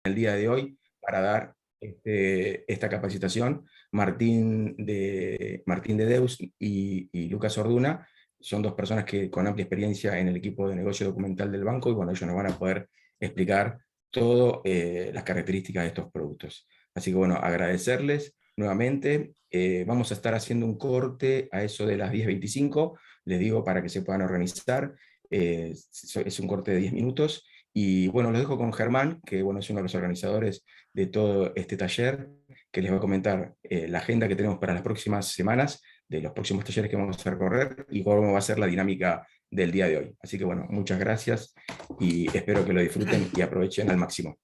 el día de hoy para dar esta capacitación. Martín de Deus y Lucas Orduna son dos personas que con amplia experiencia en el equipo de negocio documental del banco, y bueno, ellos nos van a poder explicar todas las características de estos productos. Así que bueno, agradecerles nuevamente. Vamos a estar haciendo un corte a eso de las 10:25, les digo, para que se puedan organizar. Es un corte de 10 minutos. Y bueno, los dejo con Germán, que bueno, es uno de los organizadores de todo este taller, que les va a comentar la agenda que tenemos para las próximas semanas, de los próximos talleres que vamos a recorrer y cómo va a ser la dinámica del día de hoy. Así que bueno, muchas gracias y espero que lo disfruten y aprovechen al máximo.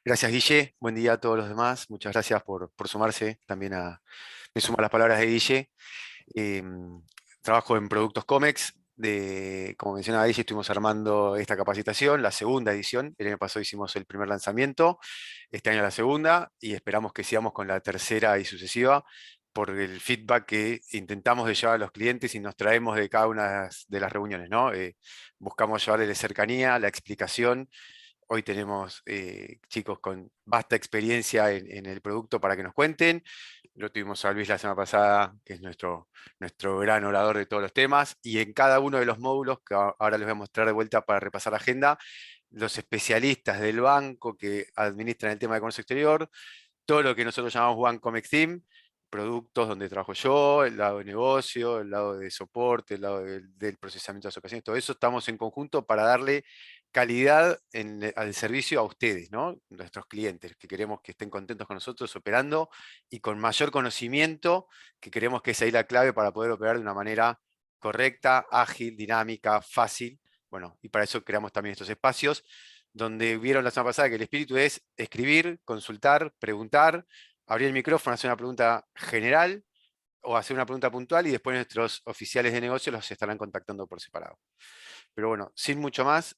Gracias, Guille. Buen día a todos los demás. Muchas gracias por sumarse también me sumo a las palabras de Guille. Trabajo en Productos Comex. Como mencionaba Guille, estuvimos armando esta capacitación, la segunda edición. El año pasado hicimos el primer lanzamiento, este año la segunda, y esperamos que sigamos con la tercera y sucesiva por el feedback que intentamos de llevar a los clientes y nos traemos de cada una de las reuniones, ¿no? Buscamos llevarles cercanía, la explicación. Hoy tenemos chicos con vasta experiencia en el producto para que nos cuenten. Lo tuvimos a Luis la semana pasada, que es nuestro gran orador de todos los temas. Y en cada uno de los módulos, que ahora les voy a mostrar de vuelta para repasar la agenda, los especialistas del banco que administran el tema de comercio exterior, todo lo que nosotros llamamos One Comex Team, productos donde trabajo yo, el lado de negocio, el lado de soporte, el lado del procesamiento de las ocasiones, todo eso estamos en conjunto para darle calidad al servicio a ustedes, ¿no? Nuestros clientes, que queremos que estén contentos con nosotros operando y con mayor conocimiento, que queremos que esa es la clave para poder operar de una manera correcta, ágil, dinámica, fácil. Bueno, y para eso creamos también estos espacios donde vieron la semana pasada que el espíritu es escribir, consultar, preguntar, abrir el micrófono, hacer una pregunta general o hacer una pregunta puntual, y después nuestros oficiales de negocio los estarán contactando por separado. Pero bueno, sin mucho más,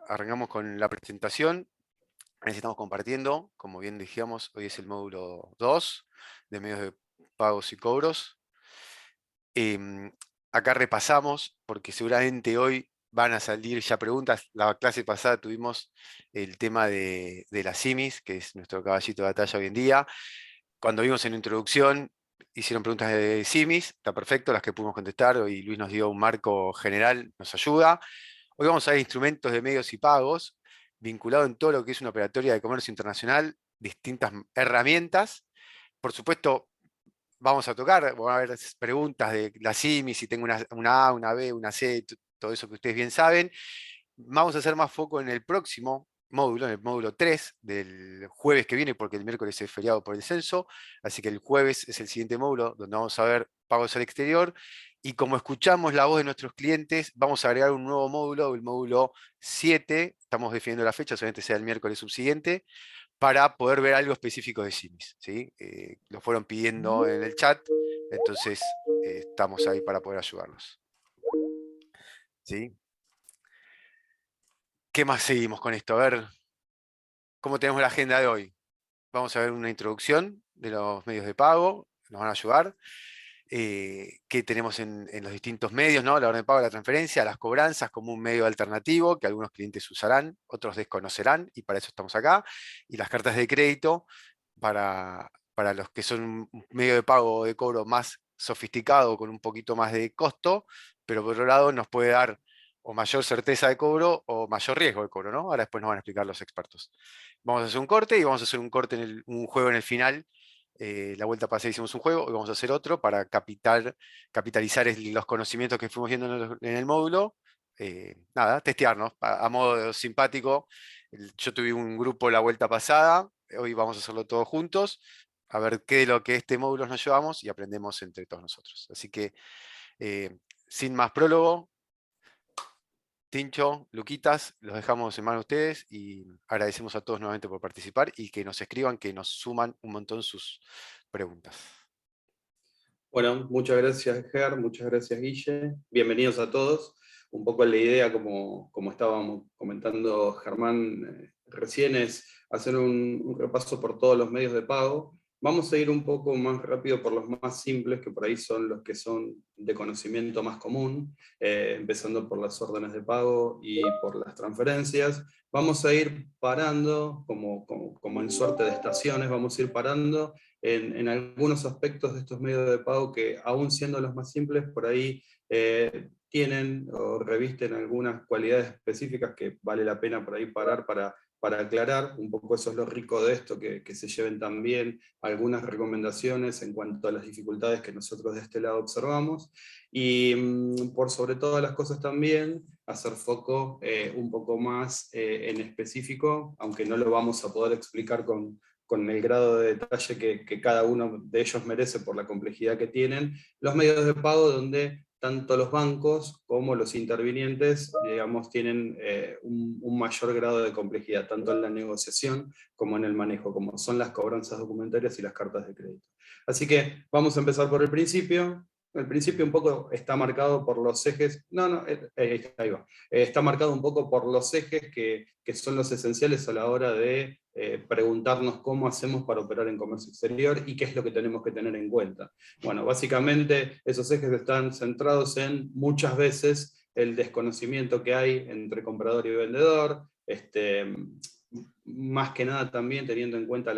arrancamos con la presentación. Ahí estamos compartiendo, como bien dijimos, hoy es el módulo 2 de medios de pagos y cobros. Acá repasamos, porque seguramente hoy van a salir ya preguntas. La clase pasada tuvimos el tema de las simis, que es nuestro caballito de batalla hoy en día. Cuando vimos en la introducción, hicieron preguntas de simis, está perfecto, las que pudimos contestar. Hoy Luis nos dio un marco general, nos ayuda. Hoy vamos a ver instrumentos de medios y pagos, vinculado en todo lo que es una operatoria de comercio internacional, distintas herramientas. Por supuesto, vamos a tocar, van a haber preguntas de la CIMI, si tengo una A, una B, una C, todo eso que ustedes bien saben. Vamos a hacer más foco en el próximo módulo, en el módulo 3 del jueves que viene, porque el miércoles es feriado por el censo, así que el jueves es el siguiente módulo, donde vamos a ver pagos al exterior, y como escuchamos la voz de nuestros clientes, vamos a agregar un nuevo módulo, el módulo 7, estamos definiendo la fecha, solamente sea el miércoles subsiguiente, para poder ver algo específico de simis, ¿sí? Lo fueron pidiendo en el chat, entonces estamos ahí para poder ayudarlos. ¿Sí? ¿Qué más seguimos con esto? A ver, ¿cómo tenemos la agenda de hoy? Vamos a ver una introducción de los medios de pago, nos van a ayudar. Qué tenemos en los distintos medios, ¿no? La orden de pago, la transferencia, las cobranzas como un medio alternativo que algunos clientes usarán, otros desconocerán, y para eso estamos acá. Y las cartas de crédito para los que son un medio de pago o de cobro más sofisticado, con un poquito más de costo, pero por otro lado nos puede dar o mayor certeza de cobro o mayor riesgo de cobro, ¿no? Ahora después nos van a explicar los expertos. Vamos a hacer un corte y vamos a hacer un corte un juego en el final. La vuelta pasada hicimos un juego, hoy vamos a hacer otro para capitalizar los conocimientos que fuimos viendo en el módulo. Nada, testearnos a modo simpático. Yo tuve un grupo la vuelta pasada, hoy vamos a hacerlo todos juntos, a ver qué de lo que este módulo nos llevamos y aprendemos entre todos nosotros. Así que, sin más prólogo, Tincho, Luquitas, los dejamos en manos de ustedes y agradecemos a todos nuevamente por participar y que nos escriban, que nos suman un montón sus preguntas. Bueno, muchas gracias, Ger, muchas gracias, Guille. Bienvenidos a todos. Un poco la idea, como estábamos comentando Germán recién, es hacer un repaso por todos los medios de pago Vamos a ir un poco más rápido por los más simples, que por ahí son los que son de conocimiento más común, empezando por las órdenes de pago y por las transferencias. Vamos a ir parando, como en suerte de estaciones, vamos a ir parando en algunos aspectos de estos medios de pago que, aún siendo los más simples, por ahí tienen o revisten algunas cualidades específicas que vale la pena por ahí parar para aclarar. Un poco eso es lo rico de esto, que se lleven también algunas recomendaciones en cuanto a las dificultades que nosotros de este lado observamos, y por sobre todas las cosas también hacer foco un poco más en específico, aunque no lo vamos a poder explicar con el grado de detalle que cada uno de ellos merece por la complejidad que tienen, los medios de pago donde tanto los bancos como los intervinientes, digamos, tienen un mayor grado de complejidad, tanto en la negociación como en el manejo, como son las cobranzas documentarias y las cartas de crédito. Así que vamos a empezar por el principio. El principio un poco está marcado por los ejes, ahí va. Está marcado un poco por los ejes que son los esenciales a la hora de preguntarnos cómo hacemos para operar en comercio exterior y qué es lo que tenemos que tener en cuenta. Bueno, básicamente esos ejes están centrados en, muchas veces, el desconocimiento que hay entre comprador y vendedor, más que nada también teniendo en cuenta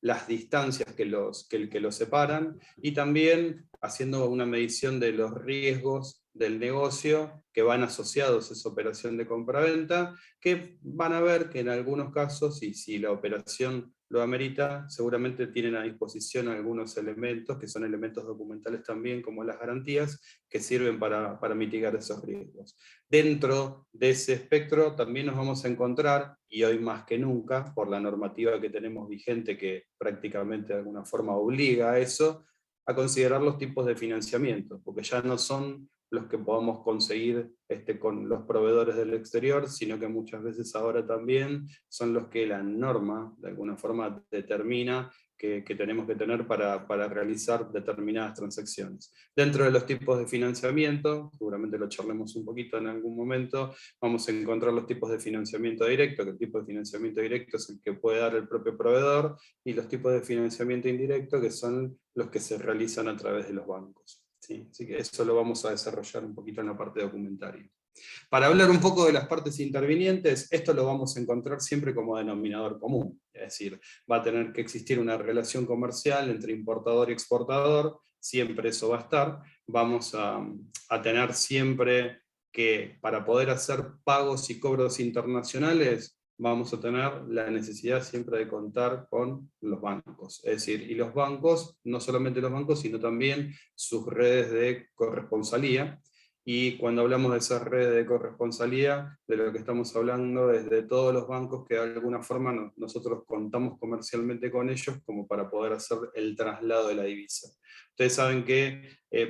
las distancias que los separan, y también haciendo una medición de los riesgos del negocio que van asociados a esa operación de compra-venta, que van a ver que en algunos casos, y si la operación lo amerita, seguramente tienen a disposición algunos elementos, que son elementos documentales también, como las garantías, que sirven para mitigar esos riesgos. Dentro de ese espectro también nos vamos a encontrar, y hoy más que nunca, por la normativa que tenemos vigente, que prácticamente de alguna forma obliga a eso, a considerar los tipos de financiamiento, porque ya no son los que podamos conseguir con los proveedores del exterior, sino que muchas veces ahora también son los que la norma de alguna forma determina que tenemos que tener para realizar determinadas transacciones. Dentro de los tipos de financiamiento, seguramente lo charlemos un poquito en algún momento, vamos a encontrar los tipos de financiamiento directo, que el tipo de financiamiento directo es el que puede dar el propio proveedor, y los tipos de financiamiento indirecto, que son los que se realizan a través de los bancos. ¿Sí? Así que eso lo vamos a desarrollar un poquito en la parte documentaria. Para hablar un poco de las partes intervinientes, esto lo vamos a encontrar siempre como denominador común, es decir, va a tener que existir una relación comercial entre importador y exportador, siempre eso va a estar. Vamos a tener siempre que, para poder hacer pagos y cobros internacionales, vamos a tener la necesidad siempre de contar con los bancos. Es decir, y los bancos, no solamente los bancos, sino también sus redes de corresponsalía. Y cuando hablamos de esas redes de corresponsalía, de lo que estamos hablando es de todos los bancos que de alguna forma nosotros contamos comercialmente con ellos como para poder hacer el traslado de la divisa. Ustedes saben que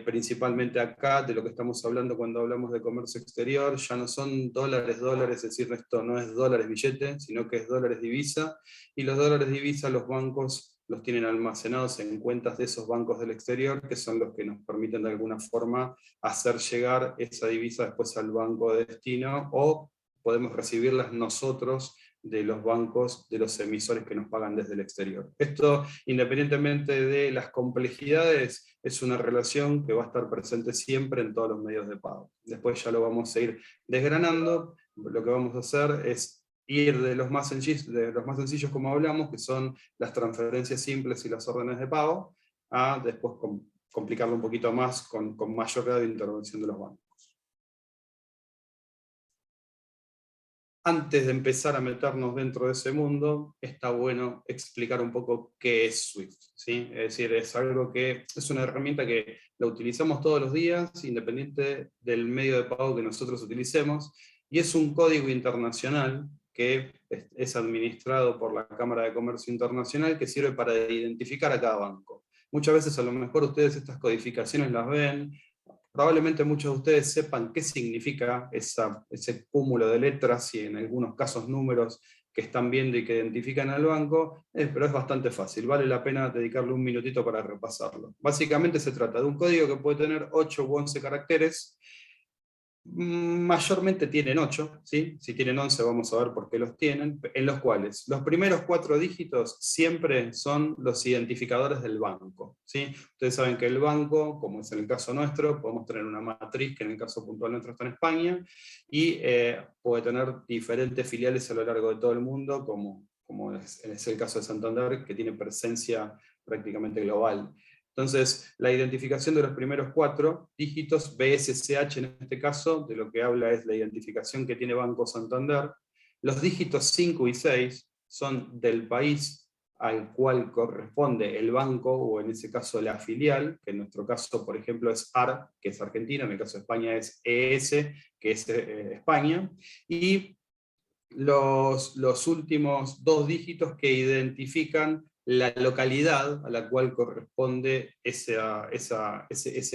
principalmente acá, de lo que estamos hablando cuando hablamos de comercio exterior, ya no son dólares, es decir, esto no es dólares billete, sino que es dólares divisa, y los dólares divisa los bancos los tienen almacenados en cuentas de esos bancos del exterior, que son los que nos permiten de alguna forma hacer llegar esa divisa después al banco de destino, o podemos recibirlas nosotros de los bancos, de los emisores que nos pagan desde el exterior. Esto, independientemente de las complejidades, es una relación que va a estar presente siempre en todos los medios de pago. Después ya lo vamos a ir desgranando. Lo que vamos a hacer es ir de los más sencillos, como hablamos, que son las transferencias simples y las órdenes de pago, a después complicarlo un poquito más con mayor grado de intervención de los bancos. Antes de empezar a meternos dentro de ese mundo, está bueno explicar un poco qué es SWIFT, ¿sí? Es decir, es algo que es una herramienta que la utilizamos todos los días, independiente del medio de pago que nosotros utilicemos, y es un código internacional que es administrado por la Cámara de Comercio Internacional, que sirve para identificar a cada banco. Muchas veces a lo mejor ustedes estas codificaciones las ven, probablemente muchos de ustedes sepan qué significa ese cúmulo de letras y en algunos casos números que están viendo y que identifican al banco, pero es bastante fácil, vale la pena dedicarle un minutito para repasarlo. Básicamente se trata de un código que puede tener 8 u 11 caracteres, Mayormente tienen 8, ¿sí? Si tienen 11 vamos a ver por qué los tienen, en los cuales los primeros 4 dígitos siempre son los identificadores del banco, ¿sí? Ustedes saben que el banco, como es en el caso nuestro, podemos tener una matriz que en el caso puntual nuestro está en España, y puede tener diferentes filiales a lo largo de todo el mundo, como es el caso de Santander, que tiene presencia prácticamente global. Entonces, la identificación de los primeros 4 dígitos, BSCH en este caso, de lo que habla es la identificación que tiene Banco Santander. Los dígitos 5 y 6 son del país al cual corresponde el banco, o en ese caso la filial, que en nuestro caso, por ejemplo, es AR, que es Argentina, en el caso de España es ES, que es España, y los últimos 2 dígitos que identifican la localidad a la cual corresponde ese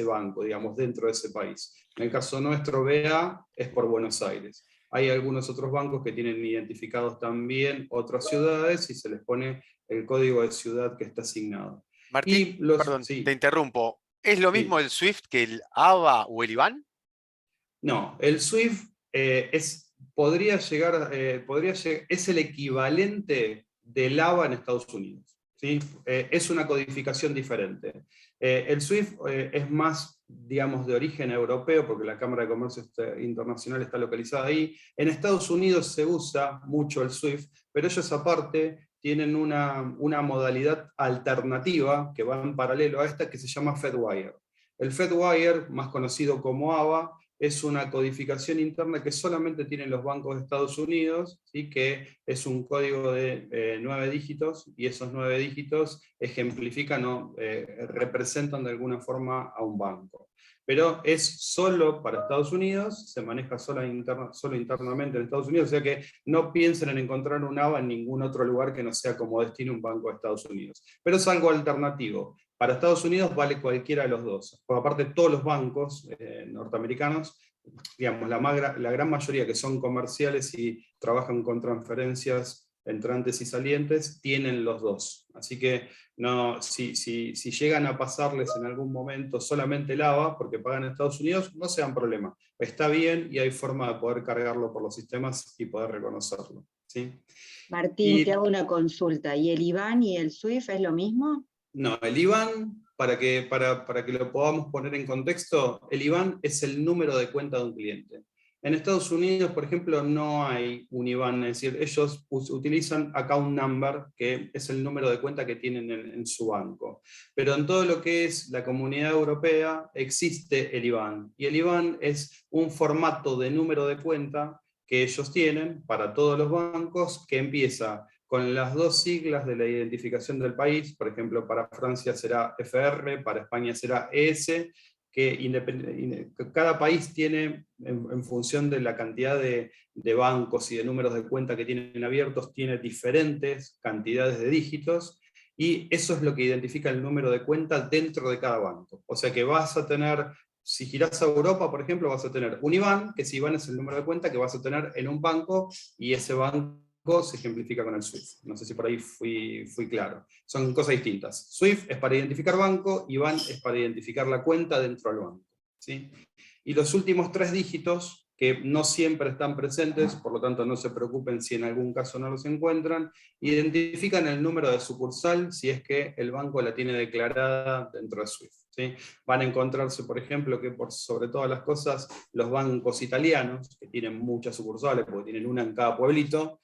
banco, digamos, dentro de ese país. En el caso nuestro, BA es por Buenos Aires. Hay algunos otros bancos que tienen identificados también otras ciudades y se les pone el código de ciudad que está asignado. Martín, perdón, Sí, te interrumpo. ¿Es lo mismo sí. el SWIFT que el ABA o el IBAN? No, el SWIFT podría llegar, es el equivalente del ABA en Estados Unidos. ¿Sí? Es una codificación diferente. El SWIFT es más, digamos, de origen europeo, porque la Cámara de Comercio Internacional está localizada ahí. En Estados Unidos se usa mucho el SWIFT, pero ellos aparte tienen una modalidad alternativa que va en paralelo a esta, que se llama Fedwire. El Fedwire, más conocido como ABA, es una codificación interna que solamente tienen los bancos de Estados Unidos, ¿sí? Que es un código de 9 dígitos, y esos 9 dígitos ejemplifican o representan de alguna forma a un banco. Pero es solo para Estados Unidos, se maneja solo internamente en Estados Unidos, o sea que no piensen en encontrar un ABA en ningún otro lugar que no sea como destino un banco de Estados Unidos. Pero es algo alternativo. Para Estados Unidos vale cualquiera de los dos. Por aparte, todos los bancos norteamericanos, digamos, la gran mayoría que son comerciales y trabajan con transferencias entrantes y salientes, tienen los dos. Así que no, si llegan a pasarles en algún momento solamente el ABA, porque pagan en Estados Unidos, no se dan problema. Está bien y hay forma de poder cargarlo por los sistemas y poder reconocerlo. ¿Sí? Martín, te hago una consulta. ¿Y el IBAN y el SWIFT es lo mismo? No, el IBAN, para que lo podamos poner en contexto, el IBAN es el número de cuenta de un cliente. En Estados Unidos, por ejemplo, no hay un IBAN, es decir, ellos utilizan account number, que es el número de cuenta que tienen en su banco. Pero en todo lo que es la Comunidad Europea existe el IBAN. Y el IBAN es un formato de número de cuenta que ellos tienen para todos los bancos, que empieza con las 2 siglas de la identificación del país. Por ejemplo, para Francia será FR, para España será ES, que cada país tiene, en función de la cantidad de bancos y de números de cuenta que tienen abiertos, tiene diferentes cantidades de dígitos, y eso es lo que identifica el número de cuenta dentro de cada banco. O sea que vas a tener, si girás a Europa, por ejemplo, vas a tener un IBAN, que ese IBAN es el número de cuenta que vas a tener en un banco, y ese banco se ejemplifica con el SWIFT. No sé si por ahí fui claro. Son cosas distintas. SWIFT es para identificar banco, IBAN es para identificar la cuenta dentro del banco. ¿Sí? Y los últimos 3 dígitos, que no siempre están presentes, por lo tanto no se preocupen si en algún caso no los encuentran, identifican el número de sucursal si es que el banco la tiene declarada dentro de SWIFT. ¿Sí? Van a encontrarse, por ejemplo, que por sobre todas las cosas, los bancos italianos, que tienen muchas sucursales, porque tienen una en cada pueblito,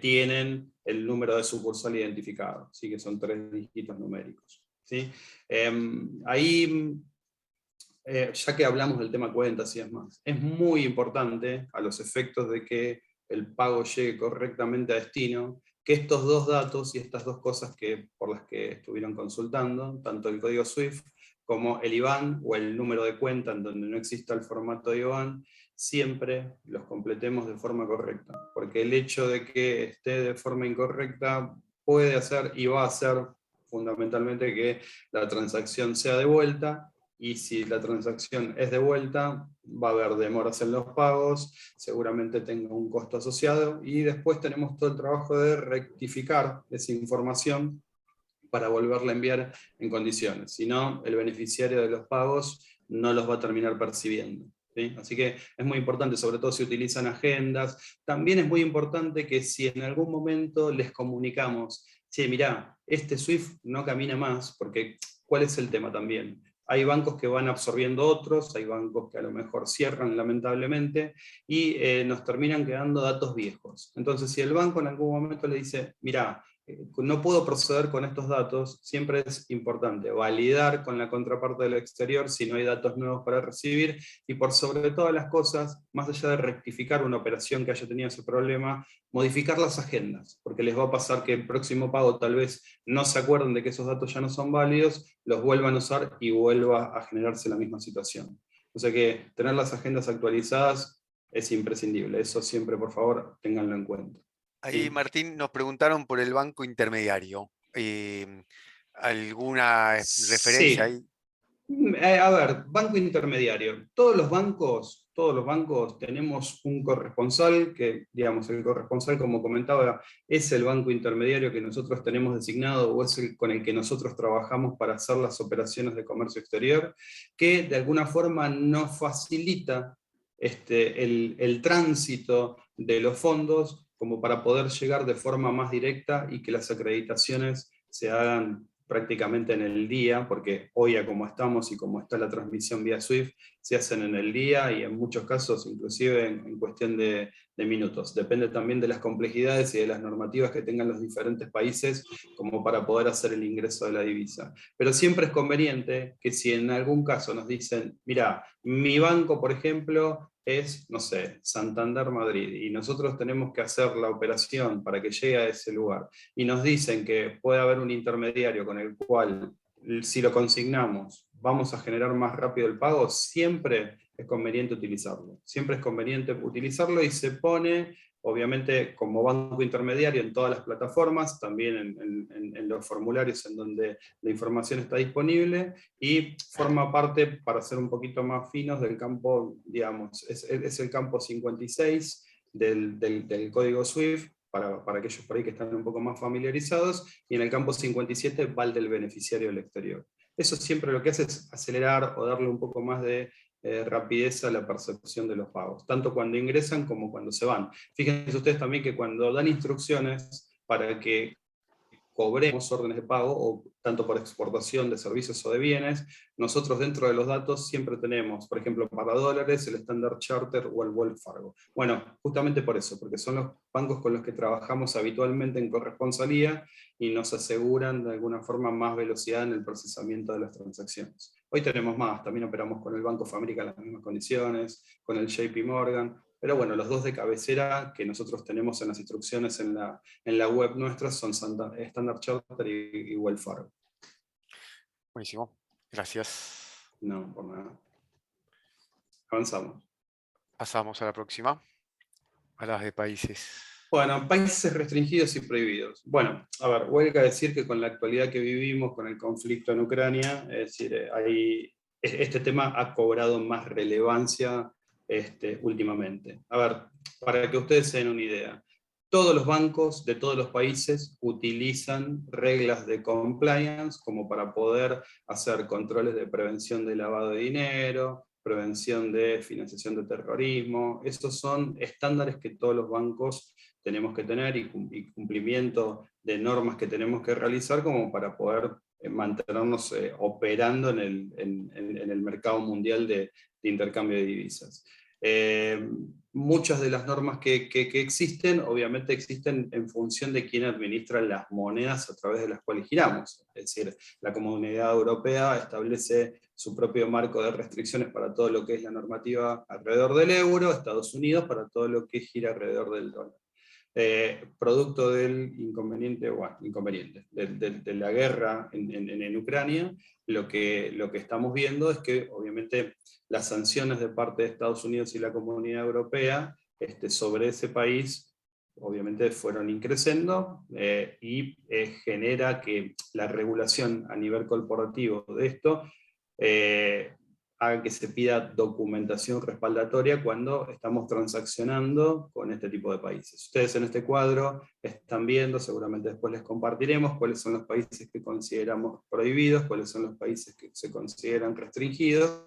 tienen el número de sucursal identificado, ¿sí? Que son 3 dígitos numéricos. ¿Sí? Ahí, ya que hablamos del tema cuentas y demás, es muy importante, a los efectos de que el pago llegue correctamente a destino, que estos 2 datos y estas 2 cosas por las que estuvieron consultando, tanto el código SWIFT como el IBAN o el número de cuenta en donde no exista el formato de IBAN, siempre los completemos de forma correcta, porque el hecho de que esté de forma incorrecta puede hacer y va a hacer fundamentalmente que la transacción sea devuelta, y si la transacción es devuelta, va a haber demoras en los pagos, seguramente tenga un costo asociado, y después tenemos todo el trabajo de rectificar esa información para volverla a enviar en condiciones. Si no, el beneficiario de los pagos no los va a terminar percibiendo. ¿sí? Así que es muy importante, sobre todo si utilizan agendas. También es muy importante que si en algún momento les comunicamos, che, mirá, este SWIFT no camina más, porque ¿cuál es el tema también? Hay bancos que van absorbiendo otros, hay bancos que a lo mejor cierran lamentablemente, y nos terminan quedando datos viejos. Entonces, si el banco en algún momento le dice, mirá, no puedo proceder con estos datos, siempre es importante validar con la contraparte del exterior si no hay datos nuevos para recibir, y por sobre todas las cosas, más allá de rectificar una operación que haya tenido ese problema, modificar las agendas, porque les va a pasar que el próximo pago tal vez no se acuerden de que esos datos ya no son válidos, los vuelvan a usar y vuelva a generarse la misma situación. O sea que tener las agendas actualizadas es imprescindible, eso siempre por favor ténganlo en cuenta. Ahí, Sí. Martín, nos preguntaron por el banco intermediario. ¿Alguna referencia Sí. ahí? A ver, banco intermediario. Todos los bancos tenemos un corresponsal, que digamos, el corresponsal, como comentaba, es el banco intermediario que nosotros tenemos designado o es el con el que nosotros trabajamos para hacer las operaciones de comercio exterior, que de alguna forma nos facilita el tránsito de los fondos como para poder llegar de forma más directa y que las acreditaciones se hagan prácticamente en el día, porque hoy a como estamos y como está la transmisión vía SWIFT, se hacen en el día y en muchos casos inclusive en cuestión de minutos. Depende también de las complejidades y de las normativas que tengan los diferentes países como para poder hacer el ingreso de la divisa. Pero siempre es conveniente que si en algún caso nos dicen, mira, mi banco, por ejemplo, es, no sé, Santander Madrid, y nosotros tenemos que hacer la operación para que llegue a ese lugar, y nos dicen que puede haber un intermediario con el cual, si lo consignamos, vamos a generar más rápido el pago, siempre es conveniente utilizarlo. Siempre es conveniente utilizarlo y se pone, obviamente, como banco intermediario en todas las plataformas, también en los formularios en donde la información está disponible, y forma parte, para ser un poquito más finos, del campo, digamos, es el campo 56 del código SWIFT, para aquellos por ahí que están un poco más familiarizados, y en el campo 57 va el del beneficiario del exterior. Eso siempre lo que hace es acelerar o darle un poco más de rapidez a la percepción de los pagos, tanto cuando ingresan como cuando se van. Fíjense ustedes también que cuando dan instrucciones para que cobremos órdenes de pago, o tanto por exportación de servicios o de bienes, nosotros dentro de los datos siempre tenemos, por ejemplo, para dólares, el Standard Charter o el Wells Fargo. Bueno, justamente por eso, porque son los bancos con los que trabajamos habitualmente en corresponsalía y nos aseguran de alguna forma más velocidad en el procesamiento de las transacciones. Hoy tenemos más, también operamos con el Banco of America en las mismas condiciones, con el JP Morgan, pero bueno, los dos de cabecera que nosotros tenemos en las instrucciones en la web nuestra son Standard Charter y Wells Fargo. Buenísimo. Gracias. No, por nada. Avanzamos. Pasamos a la próxima. A las de países. Bueno, países restringidos y prohibidos. Bueno, a ver, huelga decir que con la actualidad que vivimos, con el conflicto en Ucrania, es decir, este tema ha cobrado más relevancia últimamente. A ver, para que ustedes se den una idea, todos los bancos de todos los países utilizan reglas de compliance como para poder hacer controles de prevención de lavado de dinero, prevención de financiación de terrorismo. Estos son estándares que todos los bancos tenemos que tener y cumplimiento de normas que tenemos que realizar como para poder mantenernos operando en el mercado mundial de intercambio de divisas. Muchas de las normas que existen, obviamente existen en función de quién administra las monedas a través de las cuales giramos. Es decir, la Comunidad Europea establece su propio marco de restricciones para todo lo que es la normativa alrededor del euro, Estados Unidos para todo lo que gira alrededor del dólar. Producto del inconveniente, de la guerra en Ucrania, lo que estamos viendo es que obviamente las sanciones de parte de Estados Unidos y la Comunidad Europea sobre ese país obviamente fueron increciendo y genera que la regulación a nivel corporativo de esto haga que se pida documentación respaldatoria cuando estamos transaccionando con este tipo de países. Ustedes en este cuadro están viendo, seguramente después les compartiremos, cuáles son los países que consideramos prohibidos, cuáles son los países que se consideran restringidos,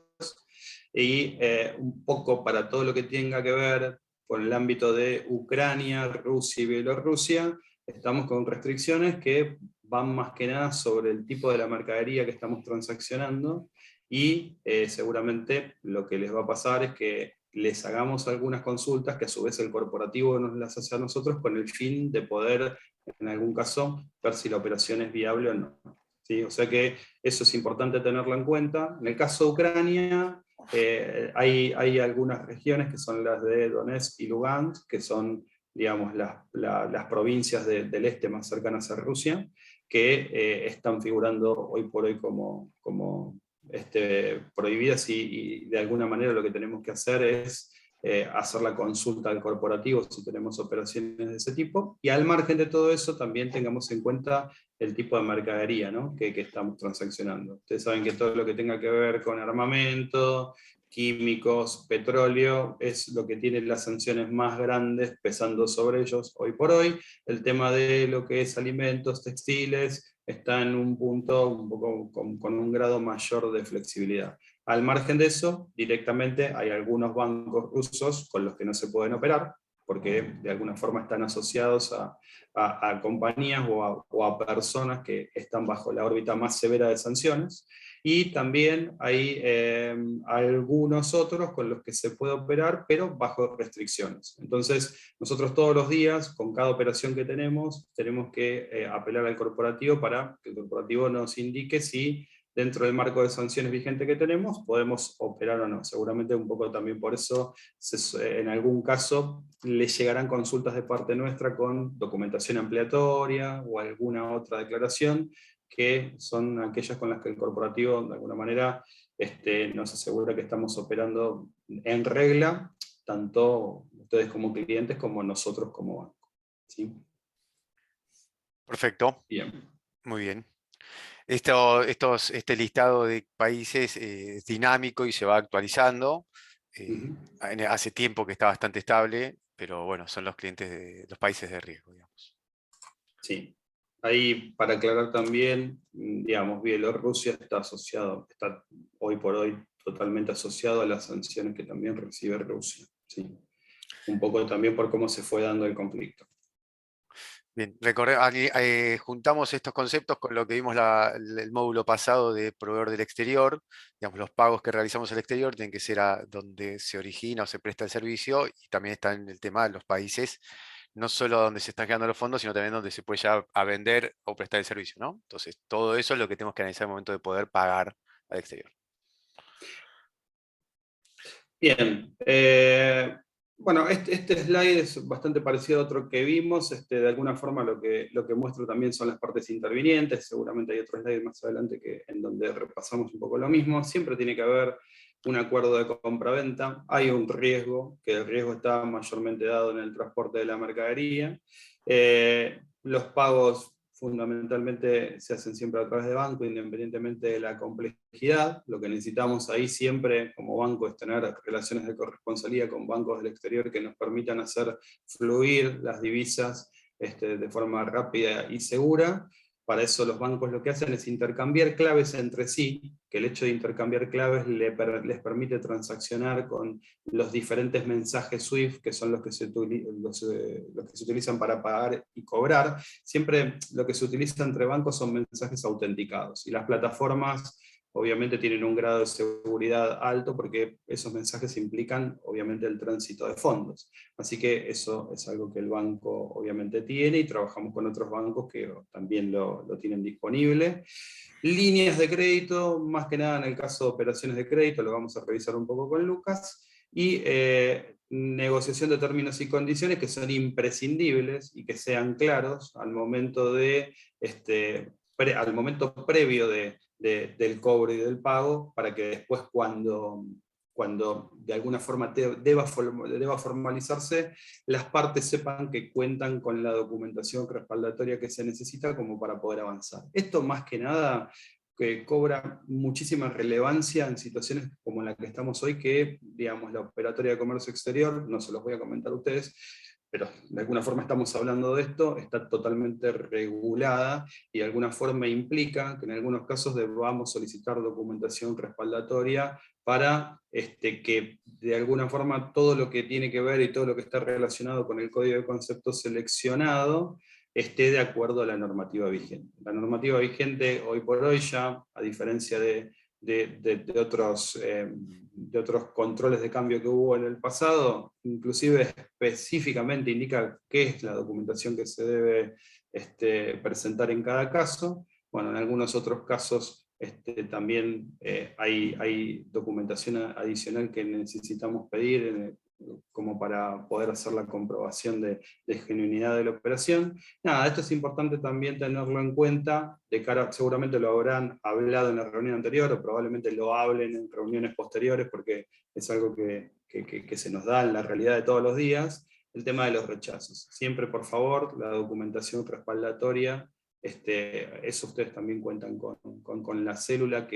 y un poco para todo lo que tenga que ver con el ámbito de Ucrania, Rusia y Bielorrusia, estamos con restricciones que van más que nada sobre el tipo de la mercadería que estamos transaccionando, y seguramente lo que les va a pasar es que les hagamos algunas consultas que a su vez el corporativo nos las hace a nosotros con el fin de poder, en algún caso, ver si la operación es viable o no. ¿Sí? O sea que eso es importante tenerlo en cuenta. En el caso de Ucrania, hay algunas regiones que son las de Donetsk y Lugansk, que son, digamos, las provincias del este más cercanas a Rusia, que están figurando hoy por hoy como prohibidas, y de alguna manera lo que tenemos que hacer es hacer la consulta al corporativo si tenemos operaciones de ese tipo, y al margen de todo eso también tengamos en cuenta el tipo de mercadería, ¿no? que estamos transaccionando. Ustedes saben que todo lo que tenga que ver con armamento, químicos, petróleo, es lo que tiene las sanciones más grandes pesando sobre ellos hoy por hoy. El tema de lo que es alimentos, textiles, está en un punto un poco con un grado mayor de flexibilidad. Al margen de eso, directamente hay algunos bancos rusos con los que no se pueden operar, porque de alguna forma están asociados a compañías o a personas que están bajo la órbita más severa de sanciones. Y también hay algunos otros con los que se puede operar, pero bajo restricciones. Entonces, nosotros todos los días, con cada operación que tenemos que apelar al corporativo para que el corporativo nos indique si dentro del marco de sanciones vigente que tenemos podemos operar o no. Seguramente un poco también por eso, en algún caso, les llegarán consultas de parte nuestra con documentación ampliatoria o alguna otra declaración, que son aquellas con las que el corporativo de alguna manera nos asegura que estamos operando en regla, tanto ustedes como clientes como nosotros como banco. ¿Sí? Perfecto. Bien. Muy bien. Este listado de países es dinámico y se va actualizando. Hace tiempo que está bastante estable, pero bueno, son los clientes de los países de riesgo, digamos. Sí. Ahí, para aclarar también, digamos, Bielorrusia está hoy por hoy totalmente asociado a las sanciones que también recibe Rusia. ¿Sí? Un poco también por cómo se fue dando el conflicto. Bien, juntamos estos conceptos con lo que vimos el módulo pasado de proveedor del exterior. Digamos, los pagos que realizamos al exterior tienen que ser a donde se origina o se presta el servicio, y también está en el tema de los países, no solo donde se están quedando los fondos, sino también donde se puede ya a vender o prestar el servicio, ¿no? Entonces, todo eso es lo que tenemos que analizar al momento de poder pagar al exterior. Bien, bueno, este slide es bastante parecido a otro que vimos. De alguna forma lo que muestro también son las partes intervinientes. Seguramente hay otro slide más adelante en donde repasamos un poco lo mismo. Siempre tiene que haber un acuerdo de compra-venta. Hay un riesgo, que el riesgo está mayormente dado en el transporte de la mercadería. Los pagos fundamentalmente se hacen siempre a través de banco, independientemente de la complejidad. Lo que necesitamos ahí siempre como banco es tener relaciones de corresponsalía con bancos del exterior que nos permitan hacer fluir las divisas de forma rápida y segura. Para eso los bancos lo que hacen es intercambiar claves entre sí, que el hecho de intercambiar claves les permite transaccionar con los diferentes mensajes SWIFT, que son los que se utilizan para pagar y cobrar. Siempre lo que se utiliza entre bancos son mensajes autenticados, y las plataformas obviamente tienen un grado de seguridad alto porque esos mensajes implican obviamente el tránsito de fondos. Así que eso es algo que el banco obviamente tiene, y trabajamos con otros bancos que también lo tienen disponible. Líneas de crédito, más que nada en el caso de operaciones de crédito, lo vamos a revisar un poco con Lucas, y negociación de términos y condiciones que son imprescindibles y que sean claros al momento al momento previo del cobro y del pago, para que después cuando de alguna forma deba formalizarse, las partes sepan que cuentan con la documentación respaldatoria que se necesita como para poder avanzar. Esto más que nada que cobra muchísima relevancia en situaciones como la que estamos hoy, que digamos la operatoria de comercio exterior, no se los voy a comentar a ustedes, pero de alguna forma estamos hablando de esto, está totalmente regulada y de alguna forma implica que en algunos casos debamos solicitar documentación respaldatoria para que de alguna forma todo lo que tiene que ver y todo lo que está relacionado con el código de conceptos seleccionado esté de acuerdo a la normativa vigente. La normativa vigente hoy por hoy ya, a diferencia de otros controles de cambio que hubo en el pasado, inclusive específicamente indica qué es la documentación que se debe presentar en cada caso. Bueno, en algunos otros casos también hay documentación adicional que necesitamos pedir como para poder hacer la comprobación de genuinidad de la operación. Nada, esto es importante también tenerlo en cuenta, de cara, seguramente lo habrán hablado en la reunión anterior, o probablemente lo hablen en reuniones posteriores, porque es algo que se nos da en la realidad de todos los días, el tema de los rechazos. Siempre, por favor, la documentación respaldatoria, eso ustedes también cuentan con la célula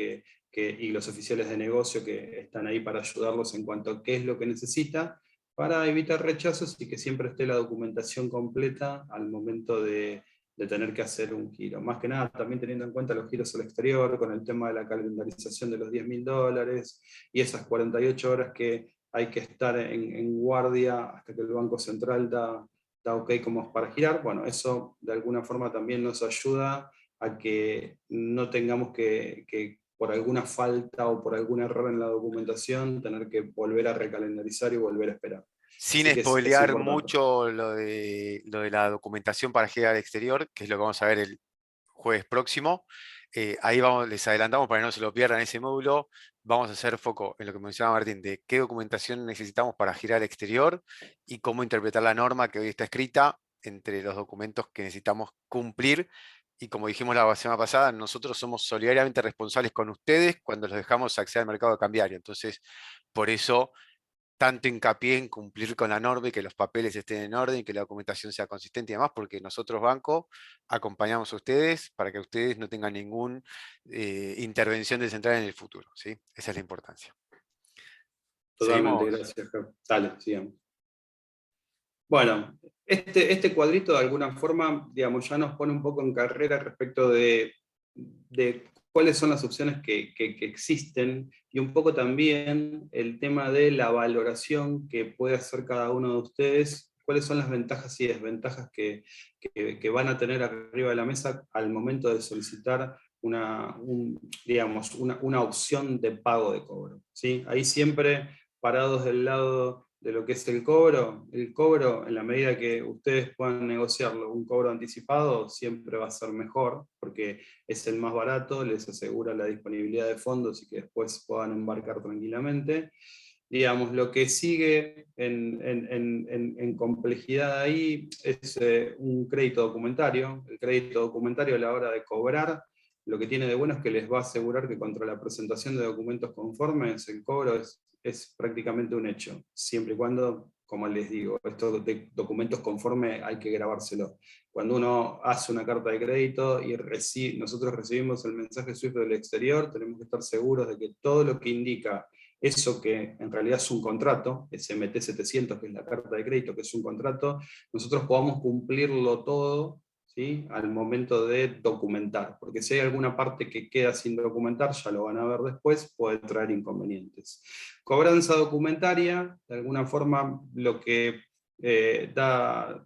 y los oficiales de negocio que están ahí para ayudarlos en cuanto a qué es lo que necesita, para evitar rechazos y que siempre esté la documentación completa al momento de tener que hacer un giro. Más que nada, también teniendo en cuenta los giros al exterior, con el tema de la calendarización de los $10.000 y esas 48 horas que hay que estar en guardia hasta que el Banco Central da ok como para girar. Bueno, eso de alguna forma también nos ayuda a que no tengamos que por alguna falta o por algún error en la documentación, tener que volver a recalendarizar y volver a esperar. Sin Así que es spoilear importante. mucho lo de la documentación para girar al exterior, que es lo que vamos a ver el jueves próximo. Ahí les adelantamos para que no se lo pierdan ese módulo. Vamos a hacer foco en lo que mencionaba Martín, de qué documentación necesitamos para girar al exterior y cómo interpretar la norma que hoy está escrita entre los documentos que necesitamos cumplir. Y como dijimos la semana pasada, nosotros somos solidariamente responsables con ustedes cuando los dejamos acceder al mercado cambiario. Entonces, por eso tanto hincapié en cumplir con la norma y que los papeles estén en orden y que la documentación sea consistente y demás, porque nosotros, banco, acompañamos a ustedes para que ustedes no tengan ninguna intervención descentrada en el futuro, ¿sí? Esa es la importancia. Totalmente, ¿Seguimos? gracias. Dale, sigamos. Bueno, este cuadrito de alguna forma, digamos, ya nos pone un poco en carrera respecto de cuáles son las opciones que existen, y un poco también el tema de la valoración que puede hacer cada uno de ustedes, cuáles son las ventajas y desventajas que van a tener arriba de la mesa al momento de solicitar una opción de pago de cobro, ¿sí? Ahí siempre parados del lado de lo que es el cobro en la medida que ustedes puedan negociarlo, un cobro anticipado siempre va a ser mejor, porque es el más barato, les asegura la disponibilidad de fondos y que después puedan embarcar tranquilamente. Digamos, lo que sigue en complejidad ahí es un crédito documentario. El crédito documentario a la hora de cobrar, lo que tiene de bueno es que les va a asegurar que contra la presentación de documentos conformes, el cobro es prácticamente un hecho, siempre y cuando, como les digo, estos documentos conformes hay que grabárselo. Cuando uno hace una carta de crédito y nosotros recibimos el mensaje SWIFT del exterior, tenemos que estar seguros de que todo lo que indica eso, que en realidad es un contrato, ese MT 700, que es la carta de crédito, que es un contrato, nosotros podamos cumplirlo todo, ¿sí?, al momento de documentar, porque si hay alguna parte que queda sin documentar, ya lo van a ver después, puede traer inconvenientes. Cobranza documentaria, de alguna forma lo que da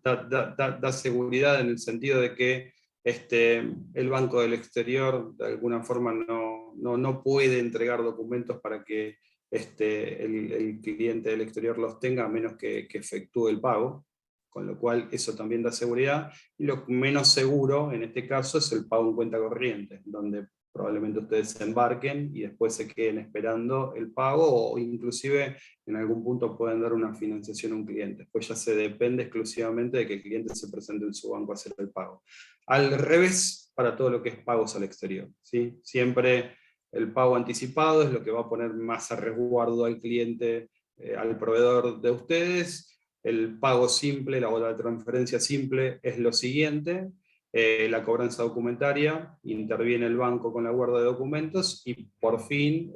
seguridad en el sentido de que el Banco del Exterior de alguna forma no puede entregar documentos para que el cliente del exterior los tenga, a menos que efectúe el pago, con lo cual eso también da seguridad. Y lo menos seguro en este caso es el pago en cuenta corriente, donde probablemente ustedes se embarquen y después se queden esperando el pago, o inclusive en algún punto pueden dar una financiación a un cliente. Después ya se depende exclusivamente de que el cliente se presente en su banco a hacer el pago. Al revés, para todo lo que es pagos al exterior, ¿sí? Siempre el pago anticipado es lo que va a poner más a resguardo al cliente, al proveedor de ustedes. El pago simple, la transferencia simple es lo siguiente: la cobranza documentaria, interviene el banco con la guarda de documentos, y por fin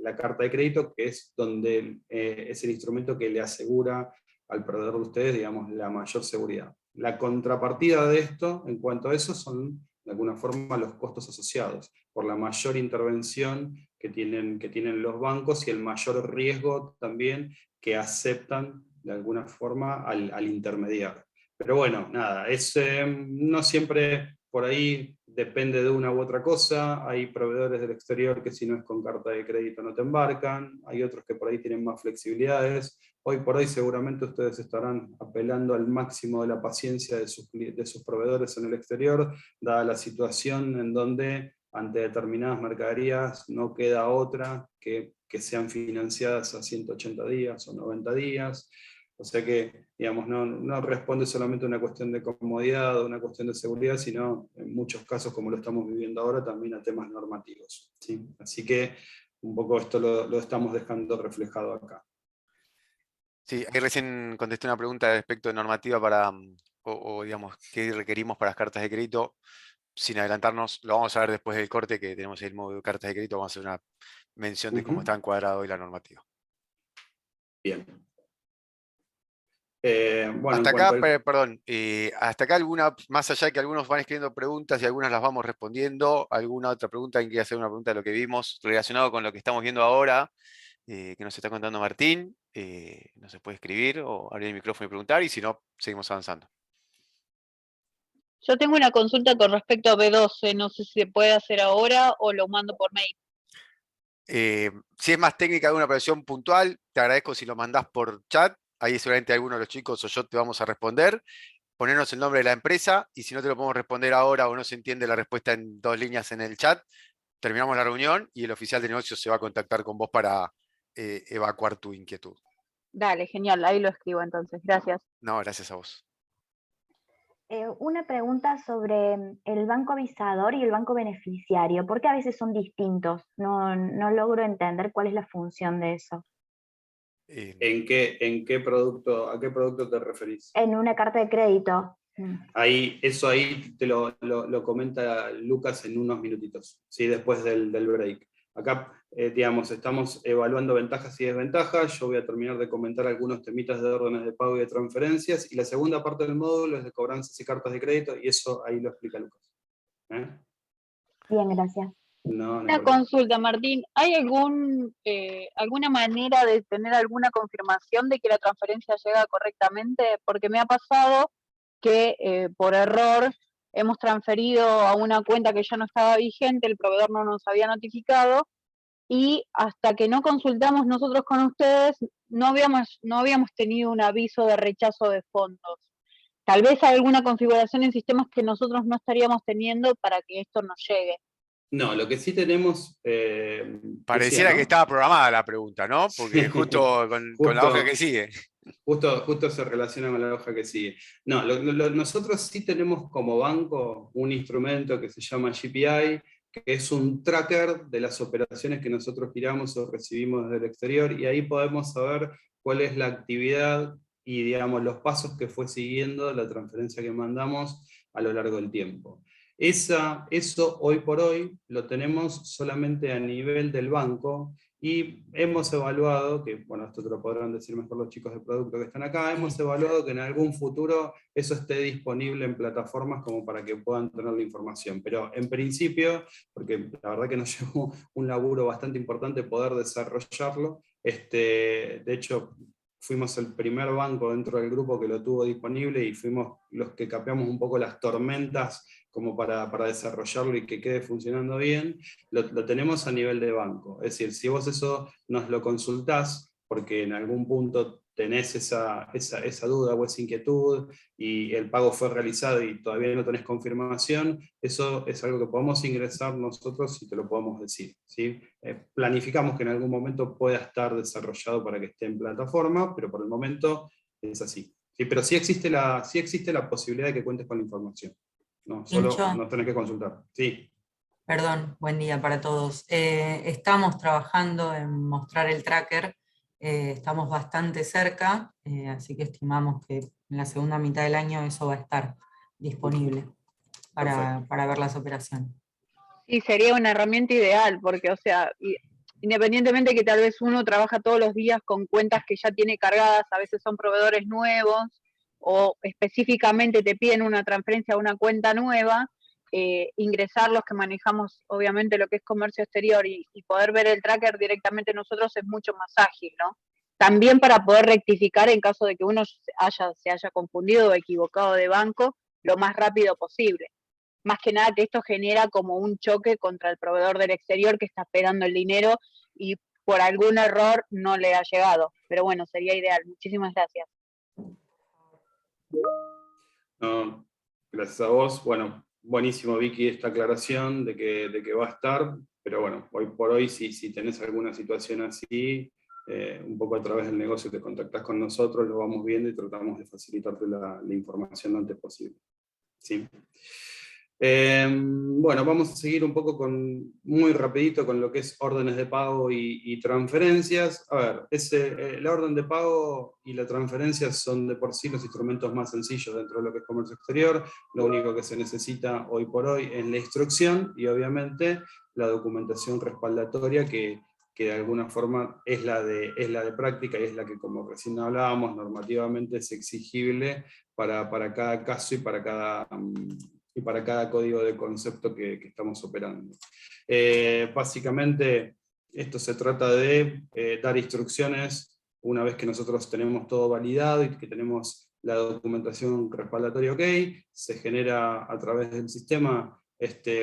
la carta de crédito, que es donde es el instrumento que le asegura al proveedor de ustedes, digamos, la mayor seguridad. La contrapartida de esto, en cuanto a eso, son de alguna forma los costos asociados, por la mayor intervención que tienen los bancos y el mayor riesgo también que aceptan de alguna forma al intermediario. Pero bueno, nada, no siempre por ahí depende de una u otra cosa. Hay proveedores del exterior que si no es con carta de crédito no te embarcan, hay otros que por ahí tienen más flexibilidades. Hoy por hoy seguramente ustedes estarán apelando al máximo de la paciencia de sus proveedores en el exterior, dada la situación en donde ante determinadas mercaderías no queda otra que sean financiadas a 180 días o 90 días. O sea que, digamos, no responde solamente a una cuestión de comodidad o una cuestión de seguridad, sino en muchos casos, como lo estamos viviendo ahora, también a temas normativos, ¿sí? Así que un poco esto lo estamos dejando reflejado acá. Sí, ahí recién contesté una pregunta de aspecto de normativa para, o digamos, qué requerimos para las cartas de crédito. Sin adelantarnos, lo vamos a ver después del corte, que tenemos el módulo de cartas de crédito, vamos a hacer una mención de cómo está encuadrado hoy la normativa. Bien. Bueno, hasta acá, perdón, hasta acá más allá de que algunos van escribiendo preguntas y algunas las vamos respondiendo, alguna otra pregunta, alguien quiere hacer una pregunta de lo que vimos relacionado con lo que estamos viendo ahora, que nos está contando Martín, no se puede escribir o abrir el micrófono y preguntar, y si no, seguimos avanzando. Yo tengo una consulta con respecto a B12, no sé si se puede hacer ahora o lo mando por mail. Si es más técnica de una operación puntual, te agradezco si lo mandás por chat, ahí seguramente alguno de los chicos o yo te vamos a responder, ponernos el nombre de la empresa, y si no te lo podemos responder ahora o no se entiende la respuesta en 2 líneas en el chat, terminamos la reunión y el oficial de negocios se va a contactar con vos para evacuar tu inquietud. Dale, genial, ahí lo escribo entonces, gracias. No, gracias a vos. Una pregunta sobre el banco avisador y el banco beneficiario. ¿Por qué a veces son distintos? No logro entender cuál es la función de eso. ¿En qué producto, a qué producto te referís? En una carta de crédito. Eso ahí te lo comenta Lucas en unos minutitos, ¿sí? Después del break. Acá, digamos, estamos evaluando ventajas y desventajas. Yo voy a terminar de comentar algunos temitas de órdenes de pago y de transferencias, y la segunda parte del módulo es de cobranzas y cartas de crédito, y eso ahí lo explica Lucas. Bien, gracias. Una consulta, Martín, ¿hay alguna manera de tener alguna confirmación de que la transferencia llega correctamente? Porque me ha pasado que por error hemos transferido a una cuenta que ya no estaba vigente, el proveedor no nos había notificado, y hasta que no consultamos nosotros con ustedes, no habíamos tenido un aviso de rechazo de fondos. Tal vez hay alguna configuración en sistemas que nosotros no estaríamos teniendo para que esto nos llegue. No, lo que sí tenemos... Pareciera que estaba programada la pregunta, ¿no? Porque justo con la hoja que sigue. Justo se relaciona con la hoja que sigue. No, nosotros sí tenemos como banco un instrumento que se llama GPI, que es un tracker de las operaciones que nosotros giramos o recibimos desde el exterior, y ahí podemos saber cuál es la actividad y, digamos, los pasos que fue siguiendo la transferencia que mandamos a lo largo del tiempo. Eso hoy por hoy lo tenemos solamente a nivel del banco, y hemos evaluado, que bueno, esto te lo podrán decir mejor los chicos de producto que están acá, hemos evaluado que en algún futuro eso esté disponible en plataformas como para que puedan tener la información. Pero en principio, porque la verdad que nos llevó un laburo bastante importante poder desarrollarlo, de hecho fuimos el primer banco dentro del grupo que lo tuvo disponible, y fuimos los que capeamos un poco las tormentas como para desarrollarlo y que quede funcionando bien. Lo tenemos a nivel de banco. Es decir, si vos eso nos lo consultás, porque en algún punto tenés esa duda o esa inquietud, y el pago fue realizado y todavía no tenés confirmación, eso es algo que podemos ingresar nosotros y te lo podemos decir, ¿sí? Planificamos que en algún momento pueda estar desarrollado para que esté en plataforma, pero por el momento es así. ¿Sí? Pero sí existe la posibilidad de que cuentes con la información. No, solo nos tenés que consultar. Sí. Perdón, buen día para todos. Estamos trabajando en mostrar el tracker, estamos bastante cerca, así que estimamos que en la segunda mitad del año eso va a estar disponible para ver las operaciones. Sí, sería una herramienta ideal, porque, o sea, independientemente que tal vez uno trabaja todos los días con cuentas que ya tiene cargadas, a veces son proveedores nuevos, o específicamente te piden una transferencia a una cuenta nueva, ingresar los que manejamos obviamente lo que es comercio exterior y poder ver el tracker directamente nosotros es mucho más ágil, ¿no? También para poder rectificar en caso de que uno se haya confundido o equivocado de banco lo más rápido posible. Más que nada que esto genera como un choque contra el proveedor del exterior que está esperando el dinero y por algún error no le ha llegado. Pero bueno, sería ideal. Muchísimas gracias. No, gracias a vos. Bueno, buenísimo, Vicky, esta aclaración de que va a estar, pero bueno, hoy por hoy, si tenés alguna situación así, un poco a través del negocio te contactás con nosotros, lo vamos viendo y tratamos de facilitarte la información lo antes posible. ¿Sí? Bueno, vamos a seguir un poco muy rapidito con lo que es órdenes de pago y transferencias. A ver, la orden de pago y la transferencia son de por sí los instrumentos más sencillos dentro de lo que es comercio exterior. Lo único que se necesita hoy por hoy es la instrucción y obviamente la documentación respaldatoria que de alguna forma es la de práctica y es la que, como recién hablábamos, normativamente es exigible para cada caso y para cada código de concepto que estamos operando. Básicamente, esto se trata de dar instrucciones una vez que nosotros tenemos todo validado y que tenemos la documentación respaldatoria ok, se genera a través del sistema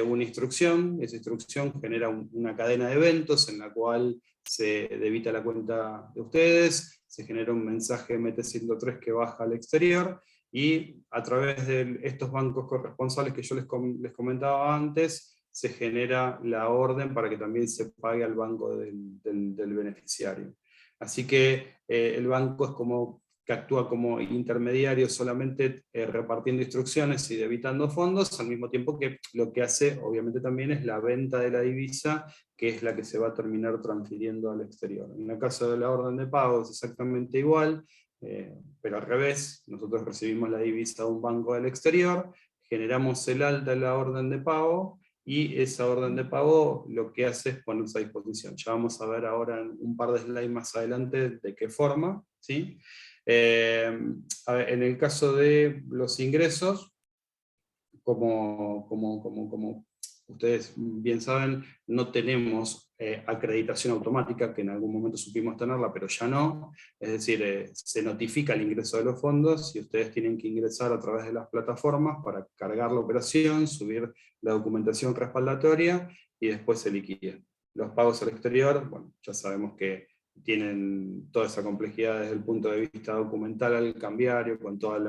una instrucción, esa instrucción genera una cadena de eventos en la cual se debita la cuenta de ustedes, se genera un mensaje MT-103 que baja al exterior, y a través de estos bancos corresponsales que yo les comentaba antes, se genera la orden para que también se pague al banco del beneficiario. Así que el banco es como que actúa como intermediario solamente repartiendo instrucciones y debitando fondos, al mismo tiempo que lo que hace obviamente también es la venta de la divisa, que es la que se va a terminar transfiriendo al exterior. En el caso de la orden de pago es exactamente igual, pero al revés, nosotros recibimos la divisa de un banco del exterior, generamos el alta en la orden de pago, y esa orden de pago lo que hace es ponerse a disposición. Ya vamos a ver ahora en un par de slides más adelante de qué forma, ¿sí? A ver, en el caso de los ingresos, como ustedes bien saben, no tenemos acreditación automática, que en algún momento supimos tenerla, pero ya no. Es decir, se notifica el ingreso de los fondos y ustedes tienen que ingresar a través de las plataformas para cargar la operación, subir la documentación respaldatoria y después se liquida. Los pagos al exterior, bueno, ya sabemos que tienen toda esa complejidad desde el punto de vista documental al cambiario, con todos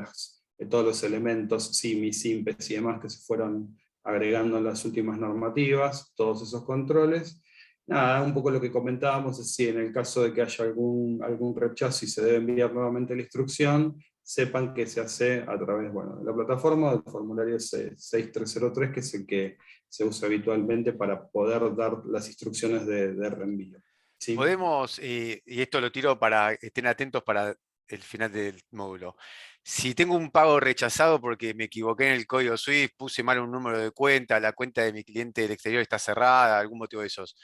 los elementos, SIMI, SIMPES y demás que se fueron agregando en las últimas normativas, todos esos controles. Nada, un poco lo que comentábamos es si en el caso de que haya algún rechazo y se debe enviar nuevamente la instrucción, sepan que se hace a través de la plataforma del formulario 6303, que es el que se usa habitualmente para poder dar las instrucciones de reenvío. ¿Sí? Podemos, y esto lo tiro para que estén atentos para el final del módulo. Si tengo un pago rechazado porque me equivoqué en el código SWIFT, puse mal un número de cuenta, la cuenta de mi cliente del exterior está cerrada, algún motivo de esos.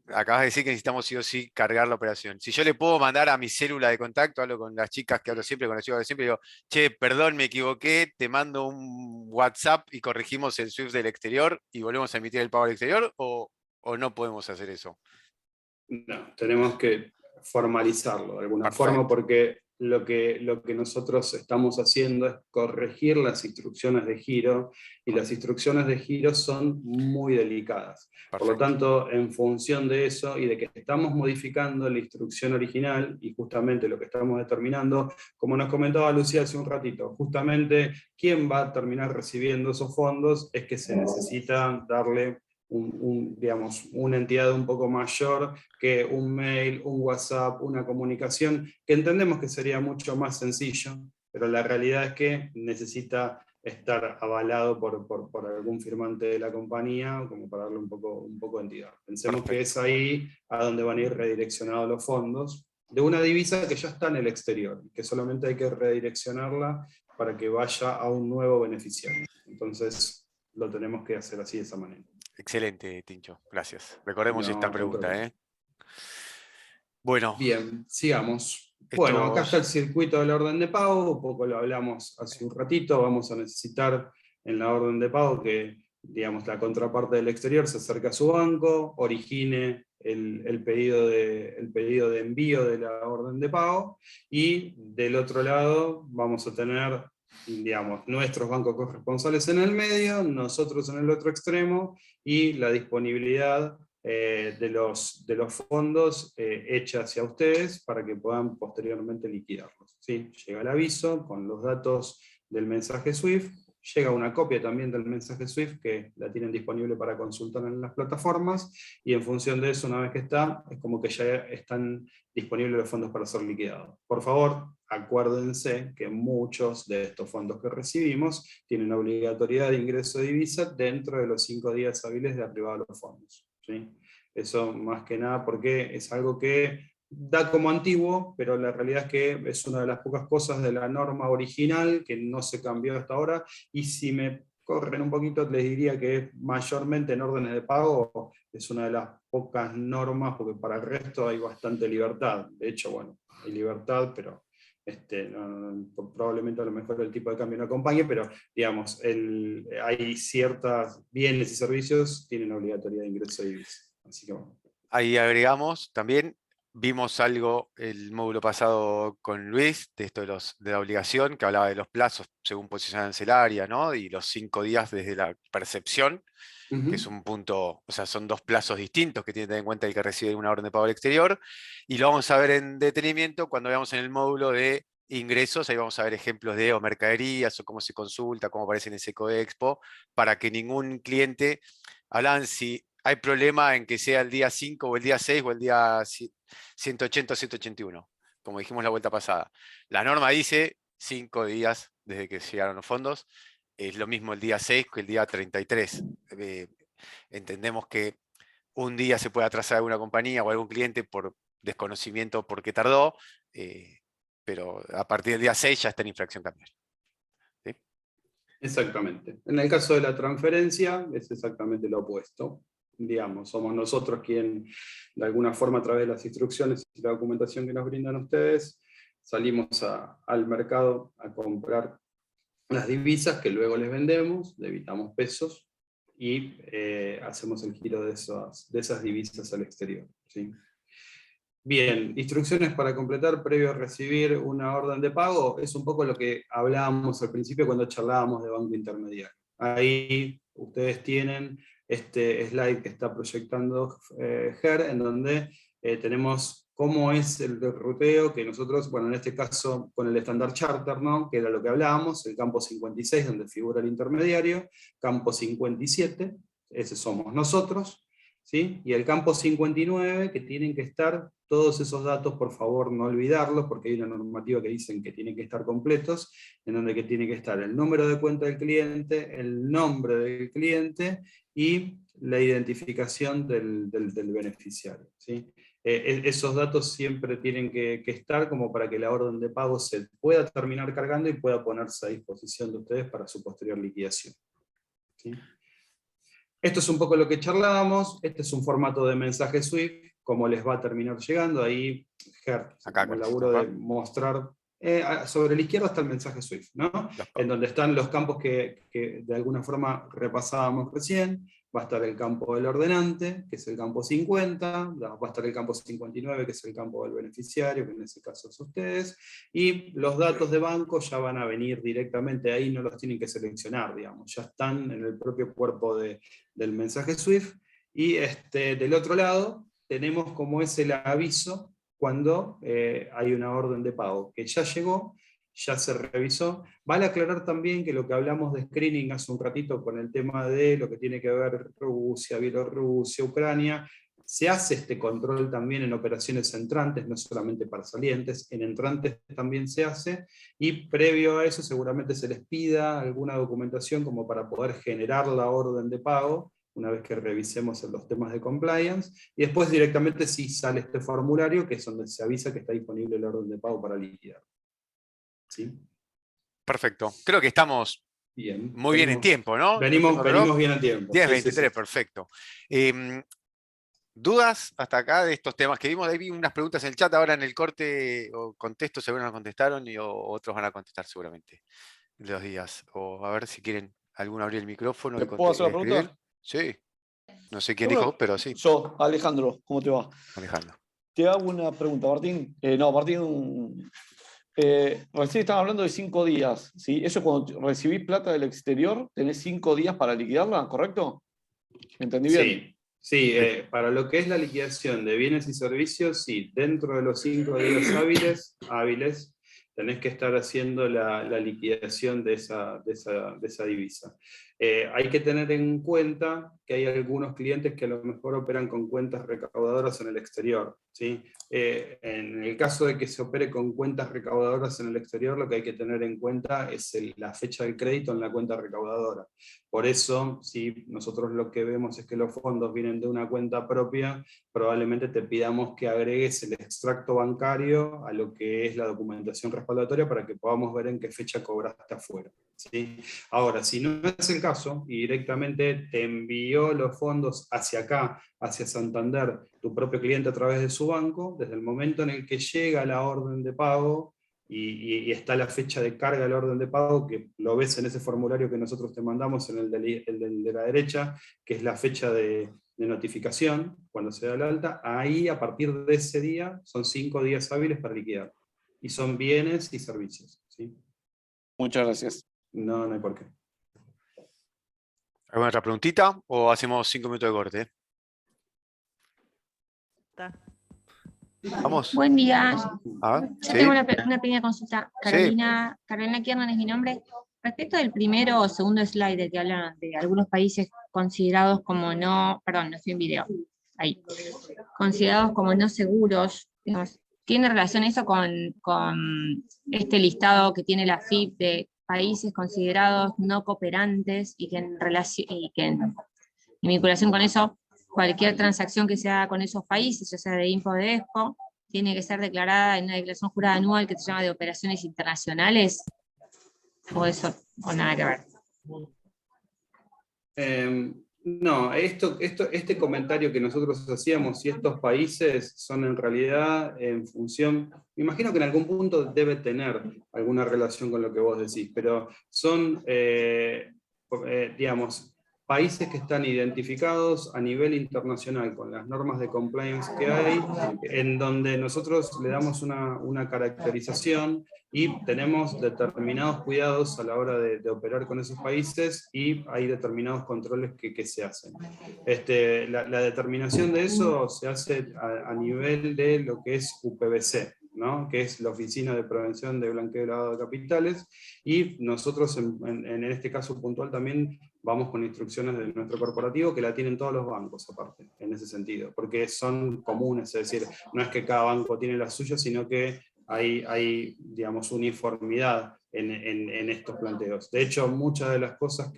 Acabas de decir que necesitamos sí o sí cargar la operación. Si yo le puedo mandar a mi célula de contacto, hablo con las chicas que hablo siempre, con las chicas que siempre, digo, che, perdón, me equivoqué, te mando un WhatsApp y corregimos el SWIFT del exterior y volvemos a emitir el pago al exterior, o no podemos hacer eso. No, tenemos que formalizarlo de alguna forma, porque lo que nosotros estamos haciendo es corregir las instrucciones de giro, y las instrucciones de giro son muy delicadas. Por lo tanto, en función de eso y de que estamos modificando la instrucción original, y justamente lo que estamos determinando, como nos comentaba Lucía hace un ratito, justamente quién va a terminar recibiendo esos fondos es que se necesita darle una entidad un poco mayor que un mail, un WhatsApp, una comunicación, que entendemos que sería mucho más sencillo, pero la realidad es que necesita estar avalado por algún firmante de la compañía, como para darle un poco de entidad. Pensemos que es ahí a donde van a ir redireccionados los fondos de una divisa que ya está en el exterior, que solamente hay que redireccionarla para que vaya a un nuevo beneficiario. Entonces lo tenemos que hacer así, de esa manera. Excelente, Tincho, gracias. Recordemos esta No, pregunta, ¿eh? Bueno, bien, sigamos. Bueno, acá está el circuito de la orden de pago, un poco lo hablamos hace un ratito, vamos a necesitar en la orden de pago que, digamos, la contraparte del exterior se acerque a su banco, origine el pedido de envío de la orden de pago, y del otro lado vamos a tener, digamos, nuestros bancos corresponsales en el medio, nosotros en el otro extremo, y la disponibilidad de los fondos hecha hacia ustedes para que puedan posteriormente liquidarlos. ¿Sí? Llega el aviso con los datos del mensaje SWIFT, llega una copia también del mensaje SWIFT que la tienen disponible para consultar en las plataformas, y en función de eso, una vez que está, es como que ya están disponibles los fondos para ser liquidados. Por favor, acuérdense que muchos de estos fondos que recibimos tienen obligatoriedad de ingreso de divisa dentro de los 5 días hábiles de arribada de los fondos. ¿Sí? Eso más que nada porque es algo que da como antiguo, pero la realidad es que es una de las pocas cosas de la norma original que no se cambió hasta ahora, y si me corren un poquito les diría que mayormente en órdenes de pago es una de las pocas normas, porque para el resto hay bastante libertad. De hecho, bueno, hay libertad, pero probablemente a lo mejor el tipo de cambio no acompañe, pero digamos, hay ciertos bienes y servicios que tienen obligatoriedad de ingreso de divisa. Así que bueno. ahí agregamos también, vimos algo el módulo pasado con Luis, de esto de la obligación, que hablaba de los plazos según posición arancelaria, ¿no? Y los 5 días desde la percepción, que es un punto, o sea, son 2 plazos distintos que tiene que tener en cuenta el que recibe una orden de pago al exterior, y lo vamos a ver en detenimiento cuando veamos en el módulo de ingresos. Ahí vamos a ver ejemplos de o mercaderías, o cómo se consulta, cómo aparece en ese Codexpo, para que ningún cliente, hablan si hay problema en que sea el día 5 o el día 6 o el día 180 o 181, como dijimos la vuelta pasada. La norma dice 5 días desde que llegaron los fondos. Es lo mismo el día 6 que el día 33. Entendemos que un día se puede atrasar alguna compañía o algún cliente por desconocimiento porque tardó, pero a partir del día 6 ya está en infracción cambiaria. ¿Sí? Exactamente. En el caso de la transferencia es exactamente lo opuesto. Digamos, somos nosotros quien, de alguna forma, a través de las instrucciones y la documentación que nos brindan ustedes, salimos al mercado a comprar las divisas que luego les vendemos, debitamos pesos y hacemos el giro de esas divisas al exterior. ¿Sí? Bien, instrucciones para completar previo a recibir una orden de pago, es un poco lo que hablábamos al principio cuando charlábamos de banco intermediario. Ahí ustedes tienen este slide que está proyectando Ger, en donde tenemos cómo es el ruteo que nosotros, bueno, en este caso con el Standard Charter, ¿no? Que era lo que hablábamos, el campo 56 donde figura el intermediario, campo 57, ese somos nosotros, ¿sí? Y el campo 59, que tienen que estar todos esos datos, por favor no olvidarlos, porque hay una normativa que dicen que tienen que estar completos, en donde que tiene que estar el número de cuenta del cliente, el nombre del cliente y la identificación del beneficiario. ¿Sí? Esos datos siempre tienen que estar como para que la orden de pago se pueda terminar cargando y pueda ponerse a disposición de ustedes para su posterior liquidación. ¿Sí? Esto es un poco lo que charlábamos, este es un formato de mensaje SWIFT, cómo les va a terminar llegando. Ahí, Ger, como el laburo de mostrar, sobre la izquierda está el mensaje SWIFT, ¿no? En donde están los campos que de alguna forma repasábamos recién. Va a estar el campo del ordenante, que es el campo 50, va a estar el campo 59, que es el campo del beneficiario, que en ese caso es ustedes, y los datos de banco ya van a venir directamente ahí, no los tienen que seleccionar, digamos, ya están en el propio cuerpo del mensaje SWIFT, y del otro lado tenemos como es el aviso cuando hay una orden de pago, que ya llegó, ya se revisó. Vale aclarar también que lo que hablamos de screening hace un ratito con el tema de lo que tiene que ver Rusia, Bielorrusia, Ucrania, se hace este control también en operaciones entrantes, no solamente para salientes, en entrantes también se hace, y previo a eso seguramente se les pida alguna documentación como para poder generar la orden de pago, una vez que revisemos los temas de compliance, y después directamente sí sale este formulario, que es donde se avisa que está disponible la orden de pago para liquidar. ¿Sí? Perfecto. Creo que estamos Bien. Muy bien en tiempo, ¿no? Venimos bien a tiempo. 10:23, perfecto. ¿Dudas hasta acá de estos temas que vimos? Ahí vi unas preguntas en el chat, ahora en el corte o contesto, seguro nos contestaron y otros van a contestar seguramente en los días. O a ver si quieren alguno abrir el micrófono. ¿Te puedo hacer una pregunta? Sí. No sé quién dijo, pero sí. Yo, Alejandro, ¿cómo te va? Alejandro. Te hago una pregunta, Martín. Martín, recién estaban hablando de 5 días, ¿sí? Eso cuando recibís plata del exterior, tenés 5 días para liquidarla, ¿correcto? ¿Entendí bien? Sí, para lo que es la liquidación de bienes y servicios, sí, dentro de los 5 días hábiles tenés que estar haciendo la liquidación de esa divisa. Hay que tener en cuenta que hay algunos clientes que a lo mejor operan con cuentas recaudadoras en el exterior, ¿sí? En el caso de que se opere con cuentas recaudadoras en el exterior, lo que hay que tener en cuenta es la fecha del crédito en la cuenta recaudadora. Por eso, si nosotros lo que vemos es que los fondos vienen de una cuenta propia, probablemente te pidamos que agregues el extracto bancario a lo que es la documentación respaldatoria para que podamos ver en qué fecha cobraste afuera, ¿sí? Ahora, si no es el caso y directamente te envió los fondos hacia acá, hacia Santander, tu propio cliente a través de su banco, desde el momento en el que llega la orden de pago y está la fecha de carga de la orden de pago, que lo ves en ese formulario que nosotros te mandamos, en el de la derecha, que es la fecha de notificación, cuando se da el alta, ahí a partir de ese día son 5 días hábiles para liquidar. Y son bienes y servicios, ¿sí? Muchas gracias. No hay por qué. ¿Alguna otra preguntita o hacemos 5 minutos de corte? Vamos. Buen día. Yo tengo una pequeña consulta. Carolina Kiernan es mi nombre. Respecto del primero o segundo slide de que hablan de algunos países considerados como no, perdón, no estoy en video, ahí, considerados como no seguros, digamos, ¿tiene relación eso con este listado que tiene la AFIP de países considerados no cooperantes y que en vinculación con eso, cualquier transacción que se haga con esos países, ya sea de INPO o de EXPO, tiene que ser declarada en una declaración jurada anual que se llama de operaciones internacionales? ¿O eso, o nada que ver? No, este comentario que nosotros hacíamos, si estos países son en realidad en función, me imagino que en algún punto debe tener alguna relación con lo que vos decís, pero son, digamos, países que están identificados a nivel internacional con las normas de compliance que hay, en donde nosotros le damos una caracterización y tenemos determinados cuidados a la hora de operar con esos países y hay determinados controles que se hacen. La determinación de eso se hace a nivel de lo que es UPBC, ¿no? Que es la Oficina de Prevención de Blanqueo y Lavado de Capitales, y nosotros en este caso puntual también vamos con instrucciones de nuestro corporativo que la tienen todos los bancos aparte, en ese sentido, porque son comunes, es decir, no es que cada banco tiene la suya, sino que hay digamos, uniformidad en estos planteos. De hecho, muchas de las cosas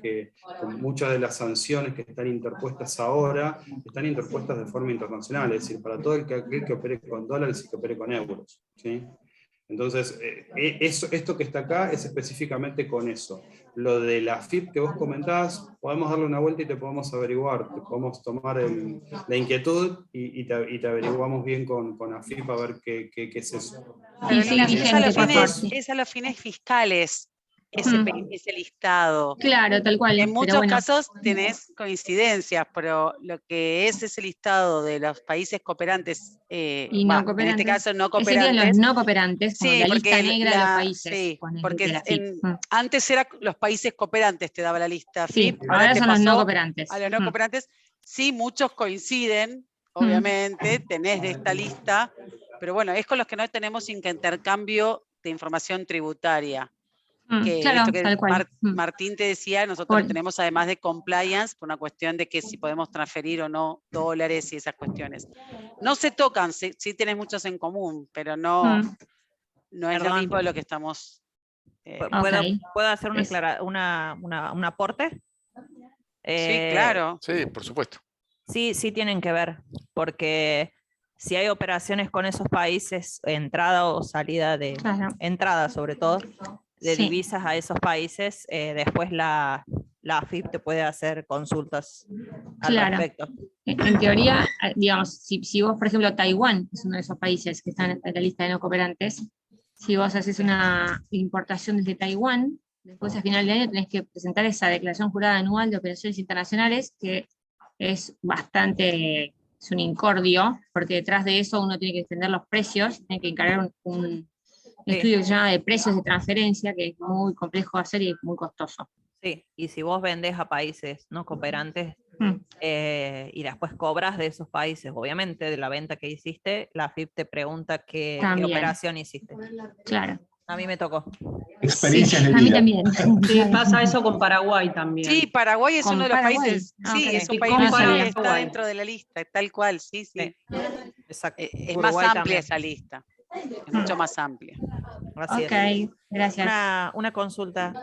muchas de las sanciones que están interpuestas ahora, están interpuestas de forma internacional, es decir, para todo aquel que opere con dólares y que opere con euros, ¿sí? Entonces, esto que está acá es específicamente con eso. Lo de la AFIP que vos comentabas, podemos darle una vuelta y te podemos averiguar, te podemos tomar la inquietud y te averiguamos bien con AFIP a ver qué es eso. Es a los fines fiscales. Ese listado. Claro, tal cual. En muchos casos tenés coincidencias, pero lo que es ese listado de los países cooperantes, y no cooperantes, en este caso no cooperantes. Serían los no cooperantes, como sí, la lista negra de los países. Sí, porque antes eran los países cooperantes, te daba la lista FIP. Sí, ahora son los no cooperantes. A los no cooperantes, sí, muchos coinciden, obviamente, tenés de esta lista, pero bueno, es con los que no tenemos intercambio de información tributaria. Que claro, esto que tal cual. Martín te decía, nosotros tenemos además de compliance, por una cuestión de que si podemos transferir o no dólares y esas cuestiones. No se tocan, sí tenés muchos en común, pero no es lo mismo de lo que estamos... ¿Puedo hacer un aporte? Sí, claro. Sí, por supuesto. Sí tienen que ver, porque si hay operaciones con esos países, entrada o salida entrada sobre todo, de Sí. divisas a esos países, después la AFIP te puede hacer consultas al Claro. respecto. En teoría, digamos, si vos, por ejemplo, Taiwán es uno de esos países que están en la lista de no cooperantes, si vos haces una importación desde Taiwán, después a final de año tenés que presentar esa declaración jurada anual de operaciones internacionales, que es bastante, es un incordio, porque detrás de eso uno tiene que extender los precios, tiene que encargar un estudio que se llama de precios de transferencia, que es muy complejo de hacer y muy costoso. Sí, y si vos vendés a países no cooperantes y después cobras de esos países, obviamente de la venta que hiciste, la AFIP te pregunta qué También. operación hiciste. Claro. A mí me tocó. Experiencias de A mí vida. también. Sí, pasa eso con Paraguay también. Sí, Paraguay es Con uno de los Paraguay. países, Ah, sí, ok. es un ¿Y país cómo vecino sabía? que está dentro de la lista, tal cual, sí, sí. Exacto. Es más Uruguay amplia también. esa lista, es mucho más amplia. Así Ok, es. gracias. Una consulta.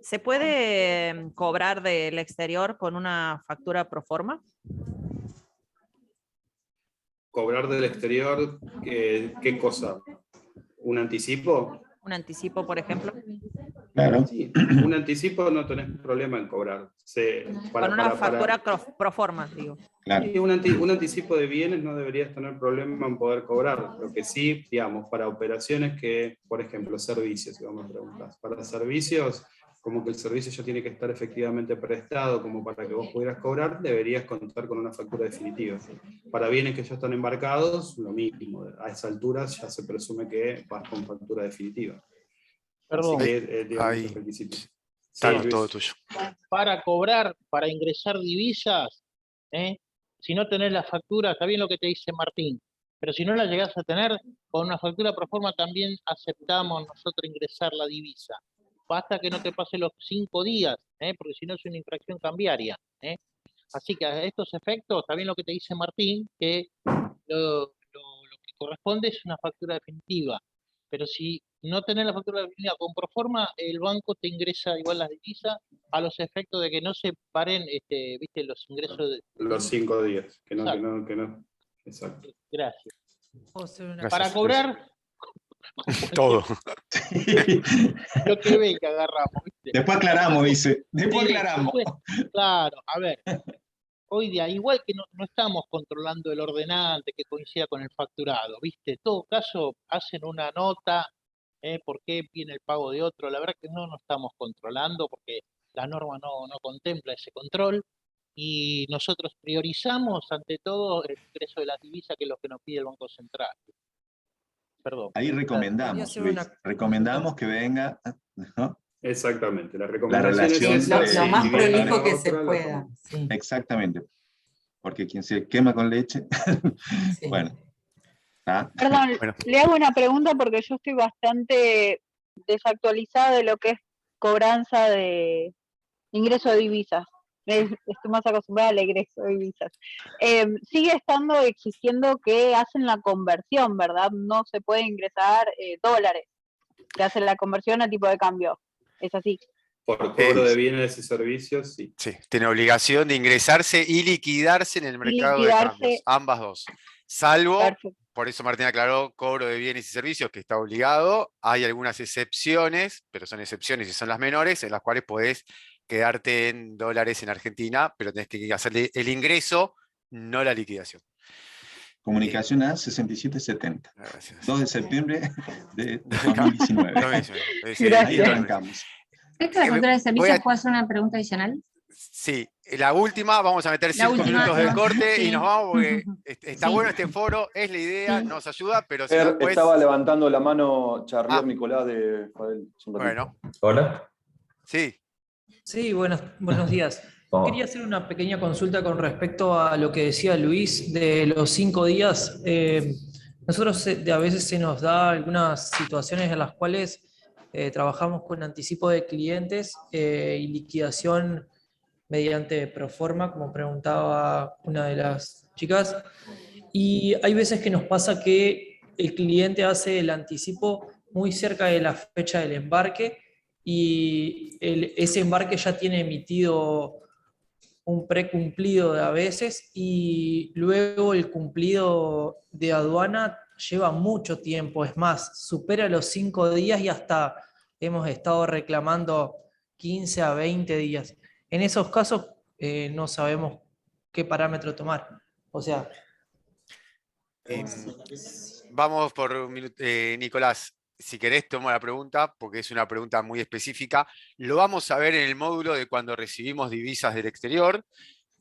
¿Se puede cobrar del exterior con una factura pro forma? Cobrar del exterior, ¿qué cosa? ¿Un anticipo? ¿Un anticipo, por ejemplo? Claro. Sí, un anticipo no tenés problema en cobrar. Con una factura pro forma, digo. Claro. Sí, un anticipo de bienes no deberías tener problema en poder cobrar. Lo que sí, digamos, para operaciones que, por ejemplo, servicios, si vamos a preguntar. Para servicios, como que el servicio ya tiene que estar efectivamente prestado como para que vos pudieras cobrar, deberías contar con una factura definitiva. Para bienes que ya están embarcados, lo mismo. A esa altura ya se presume que vas con factura definitiva. Perdón. Así que, digamos, Ahí. el requisito. Sí, Tano, Luis. todo tuyo. Para cobrar, para ingresar divisas, si no tenés la factura, está bien lo que te dice Martín, pero si no la llegás a tener, con una factura pro forma también aceptamos nosotros ingresar la divisa. Basta que no te pase los 5 días, porque si no es una infracción cambiaria. Así que a estos efectos, está bien lo que te dice Martín, que lo que corresponde es una factura definitiva. Pero si no tenés la factura definitiva con proforma, el banco te ingresa igual las divisas a los efectos de que no se paren ¿viste? Los ingresos de Los 5 días. Que no. Exacto. Gracias. Gracias. Para cobrar, Todo. lo que ve que agarramos. ¿viste? Después aclaramos, dice. Después Sí, aclaramos. claro, a ver. Hoy día, igual que no estamos controlando el ordenante que coincida con el facturado, ¿viste? En todo caso, hacen una nota, por qué viene el pago de otro. La verdad que no estamos controlando porque la norma no contempla ese control y nosotros priorizamos ante todo el ingreso de las divisas, que es lo que nos pide el Banco Central. Perdón. Ahí recomendamos, Luis. Recomendamos que venga, ¿no? Exactamente, la La recomendación relación es Lo esa. más Si viene prolijo la que otra, se la pueda. tomamos. Sí. Exactamente. Porque quien se quema con leche, Sí. bueno. ¿Está? Perdón, Bueno. le hago una pregunta porque yo estoy bastante desactualizada de lo que es cobranza de ingreso de divisas. Estoy más acostumbrada al ingreso de divisas. Sigue estando existiendo que hacen la conversión, ¿verdad? No se puede ingresar dólares, que hacen la conversión a tipo de cambio. ¿Es así? Por cobro de bienes y servicios, sí. Sí, tiene obligación de ingresarse y liquidarse en el mercado de liquidarse. cambios, ambas dos. Salvo, Perfecto. por eso Martín aclaró, cobro de bienes y servicios, que está obligado. Hay algunas excepciones, pero son excepciones y son las menores, en las cuales podés quedarte en dólares en Argentina, pero tenés que hacerle el ingreso, no la liquidación. Comunicación a 6770. Gracias. 2 de septiembre de 2019. Ahí Gracias. arrancamos. ¿Respecto a la factura de voy servicios, a- puedo hacer una pregunta adicional? Sí, la última, vamos a meter 5 última, minutos de no, corte y sí. nos vamos porque está Sí. bueno este foro, es la idea, Sí. nos ayuda, pero si no, después... Estaba levantando la mano Charlier Ah. Nicolás de Fadel. Bueno, Hola. sí. Sí, buenos días. ¿Cómo? Quería hacer una pequeña consulta con respecto a lo que decía Luis de los 5 días. Nosotros a veces se nos da algunas situaciones en las cuales trabajamos con anticipo de clientes y liquidación mediante proforma, como preguntaba una de las chicas. Y hay veces que nos pasa que el cliente hace el anticipo muy cerca de la fecha del embarque y ese embarque ya tiene emitido un precumplido a veces y luego el cumplido de aduana lleva mucho tiempo, es más, supera los 5 días y hasta hemos estado reclamando 15 a 20 días. En esos casos no sabemos qué parámetro tomar. O sea... Vamos por un minuto. Nicolás, si querés tomo la pregunta, porque es una pregunta muy específica. Lo vamos a ver en el módulo de cuando recibimos divisas del exterior.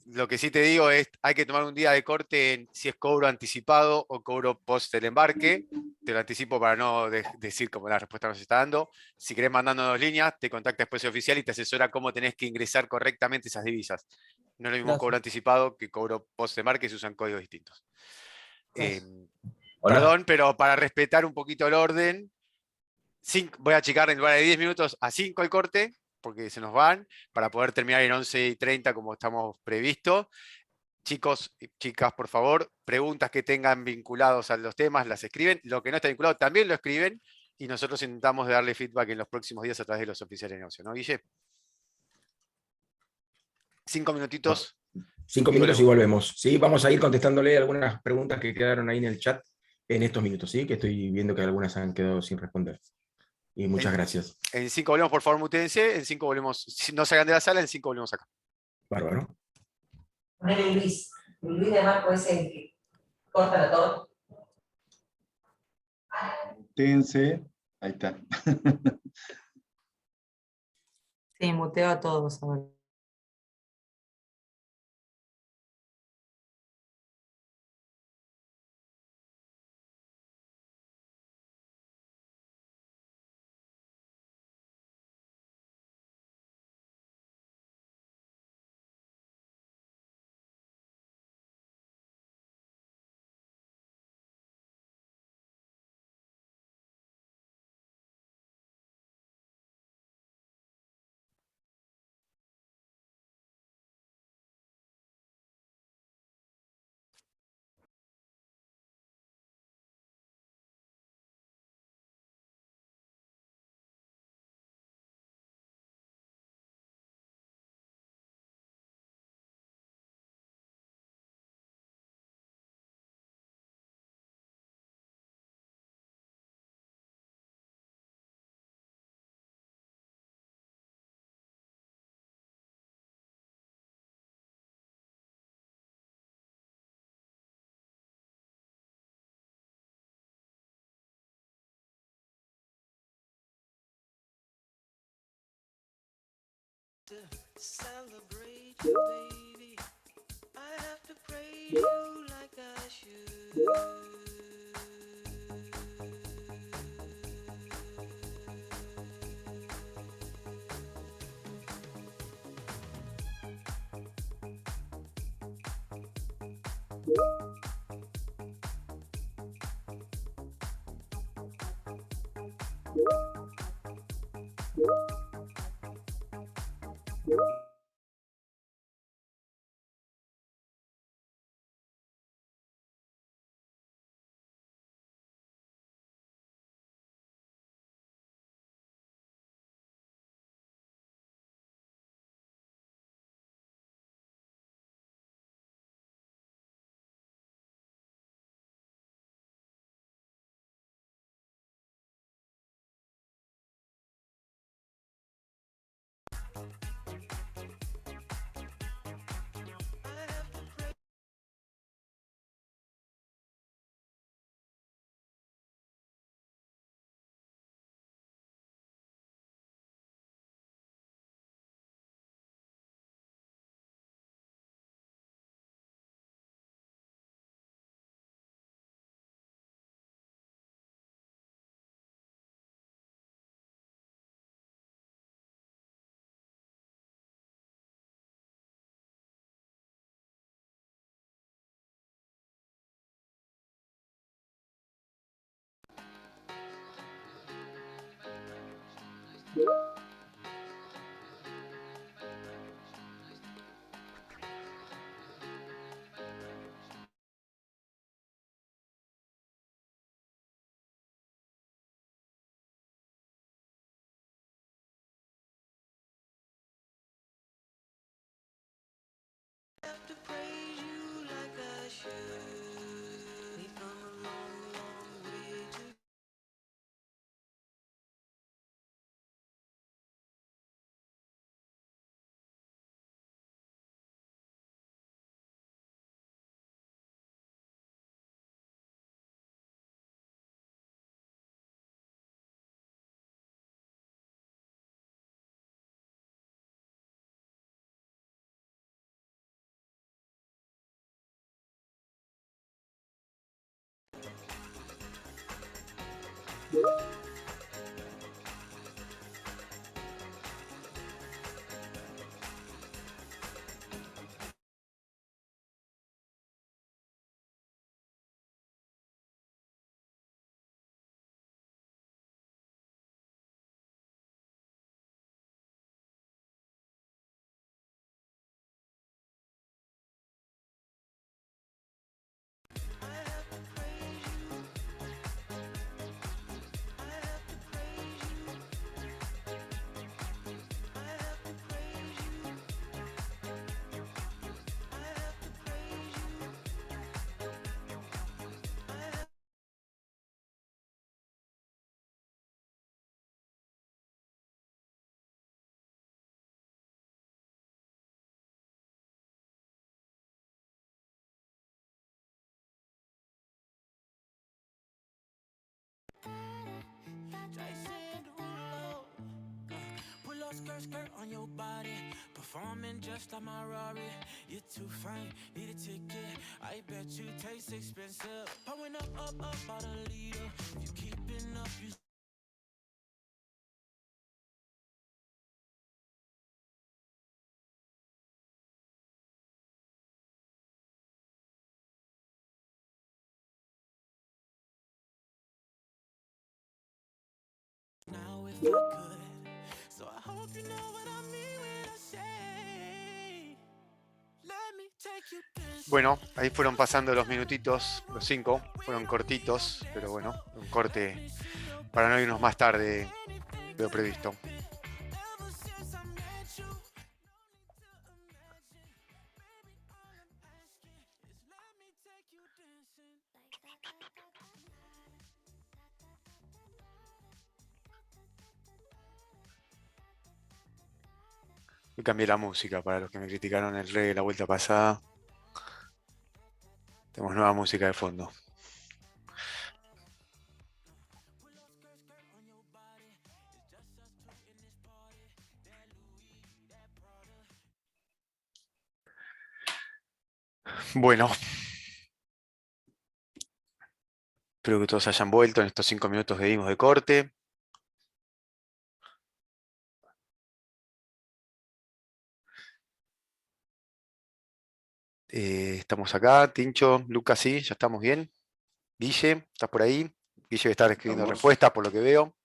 Lo que sí te digo es, hay que tomar un día de corte en si es cobro anticipado o cobro post el embarque. Te lo anticipo para no decir como la respuesta nos está dando. Si querés mandándonos líneas, te contacta después el oficial y te asesora cómo tenés que ingresar correctamente esas divisas. No es lo mismo cobro anticipado que cobro post embarque, se usan códigos distintos. Perdón, pero para respetar un poquito el orden, voy a achicar en lugar de 10 minutos a 5 el corte, porque se nos van, para poder terminar en 11:30 como estamos previstos. Chicos y chicas, por favor, preguntas que tengan vinculados a los temas, las escriben. Lo que no está vinculado también lo escriben y nosotros intentamos darle feedback en los próximos días a través de los oficiales de negocio, ¿no, Guille? 5 minutitos. 5 minutos y volvemos. ¿Sí? Vamos a ir contestándole algunas preguntas que quedaron ahí en el chat en estos minutos, ¿sí? Que estoy viendo que algunas han quedado sin responder. Y muchas gracias. En 5 volvemos, por favor, mutense. En 5 volvemos. Si no salgan de la sala, en 5 volvemos acá. Bárbaro. Ponele Luis. Luis de Marco es el que corta la torta. Mutense. Ahí está. Sí, muteo a todos ahora. Celebrate you, baby. I have to praise you like I should. To praise you like I should. We've come a long, long skirt, skirt on your body, performing just like my Rari. You're too fine, need a ticket. I bet you taste expensive. Pouring up, about a liter. If you keeping up, you. Now if I could, so I hope you know what I mean when I say, let me take you dancing. Bueno, ahí fueron pasando los minutitos, los 5, fueron cortitos, pero bueno, un corte para no irnos más tarde de lo previsto. Yo cambié la música para los que me criticaron el reggae la vuelta pasada. Tenemos nueva música de fondo. Bueno. Espero que todos hayan vuelto en estos 5 minutos que dimos de corte. Estamos acá, Tincho, Lucas, sí, ya estamos bien. Guille, ¿estás por ahí? Guille debe estar escribiendo respuestas por lo que veo.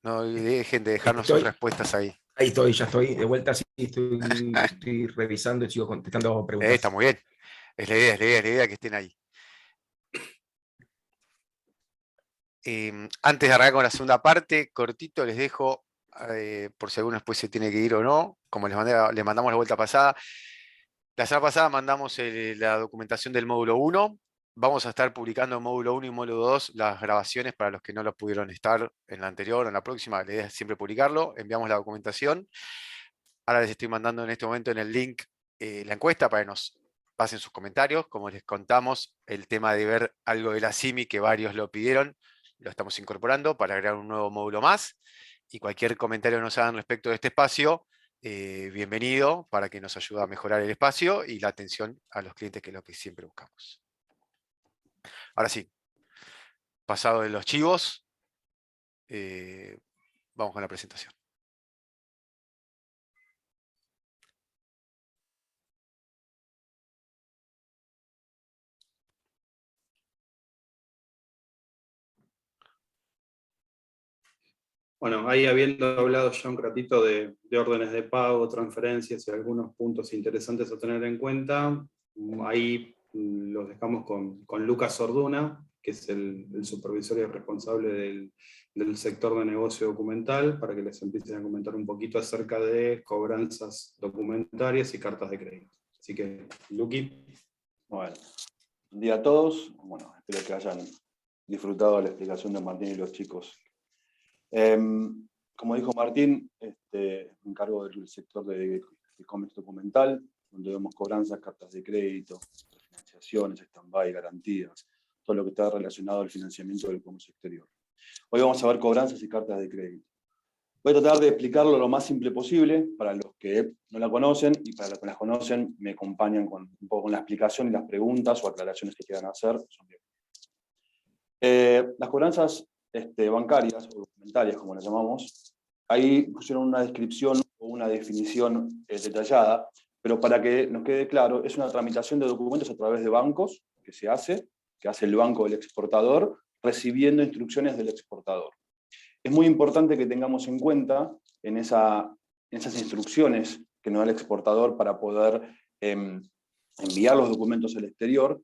No dejen de dejarnos sus respuestas ahí. Ahí estoy, ya estoy de vuelta, sí, estoy revisando y sigo contestando preguntas. Está muy bien. Es la idea que estén ahí. Antes de arrancar con la segunda parte, cortito les dejo, por si alguno después se tiene que ir o no, como les mandamos la vuelta pasada. La semana pasada mandamos la documentación del módulo 1. Vamos a estar publicando en módulo 1 y módulo 2 las grabaciones para los que no lo pudieron estar en la anterior o en la próxima. La idea es siempre publicarlo. Enviamos la documentación. Ahora les estoy mandando en este momento en el link la encuesta para que nos pasen sus comentarios. Como les contamos, el tema de ver algo de la CIMI, que varios lo pidieron, lo estamos incorporando para agregar un nuevo módulo más. Y cualquier comentario que nos hagan respecto de este espacio, bienvenido, para que nos ayude a mejorar el espacio y la atención a los clientes, que es lo que siempre buscamos. Ahora sí, pasado de los chivos, vamos con la presentación. Bueno, ahí habiendo hablado ya un ratito de órdenes de pago, transferencias y algunos puntos interesantes a tener en cuenta, ahí los dejamos con Lucas Orduna, que es el supervisor y responsable del sector de negocio documental, para que les empiecen a comentar un poquito acerca de cobranzas documentarias y cartas de crédito. Así que, Luqui. Bueno, buen día a todos. Bueno, espero que hayan disfrutado de la explicación de Martín y los chicos. Como dijo Martín, me encargo del sector de e-commerce documental, donde vemos cobranzas, cartas de crédito, financiaciones, stand-by, garantías, todo lo que está relacionado al financiamiento del comercio exterior. Hoy vamos a ver cobranzas y cartas de crédito. Voy a tratar de explicarlo lo más simple posible para los que no la conocen, y para los que las conocen me acompañan un poco con la explicación y las preguntas o aclaraciones que quieran hacer. Las cobranzas bancarias o documentarias, como las llamamos, ahí pusieron una descripción o una definición detallada, pero para que nos quede claro, es una tramitación de documentos a través de bancos que hace el banco del exportador, recibiendo instrucciones del exportador. Es muy importante que tengamos en cuenta en esas instrucciones que nos da el exportador para poder enviar los documentos al exterior,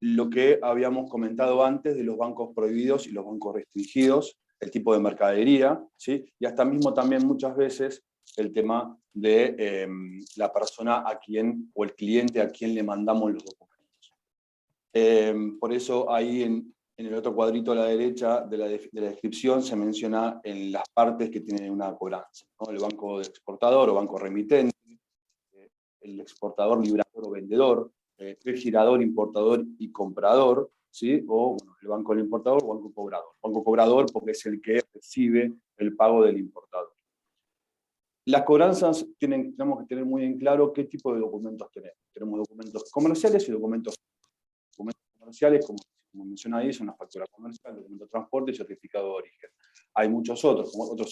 lo que habíamos comentado antes de los bancos prohibidos y los bancos restringidos, el tipo de mercadería, ¿sí? Y hasta mismo también muchas veces el tema de la persona a quien, o el cliente a quien le mandamos los documentos. Por eso ahí en el otro cuadrito a la derecha de la descripción se menciona en las partes que tienen una cobranza, ¿no? El banco de exportador o banco remitente, el exportador, librador o vendedor, el girador, importador y comprador, ¿sí? O bueno, el banco del importador o banco cobrador. Banco cobrador porque es el que recibe el pago del importador. Las cobranzas tenemos que tener muy en claro qué tipo de documentos tenemos. Tenemos documentos comerciales y documentos comerciales, como menciona ahí, son la factura comercial, documento de transporte y certificado de origen. Hay muchos otros, como otro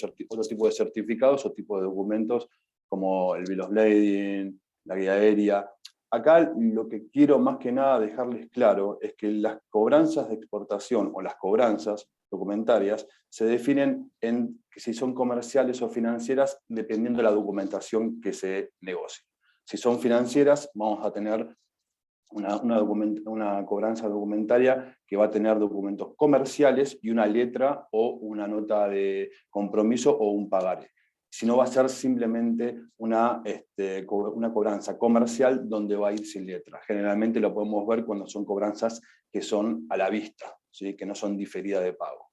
tipo de certificados o tipo de documentos, como el bill of lading, la guía aérea. Acá lo que quiero más que nada dejarles claro es que las cobranzas de exportación o las cobranzas documentarias se definen en si son comerciales o financieras dependiendo de la documentación que se negocie. Si son financieras, vamos a tener una cobranza documentaria que va a tener documentos comerciales y una letra o una nota de compromiso o un pagaré. Si no, va a ser simplemente una cobranza comercial donde va a ir sin letra. Generalmente lo podemos ver cuando son cobranzas que son a la vista, ¿sí? Que no son diferidas de pago.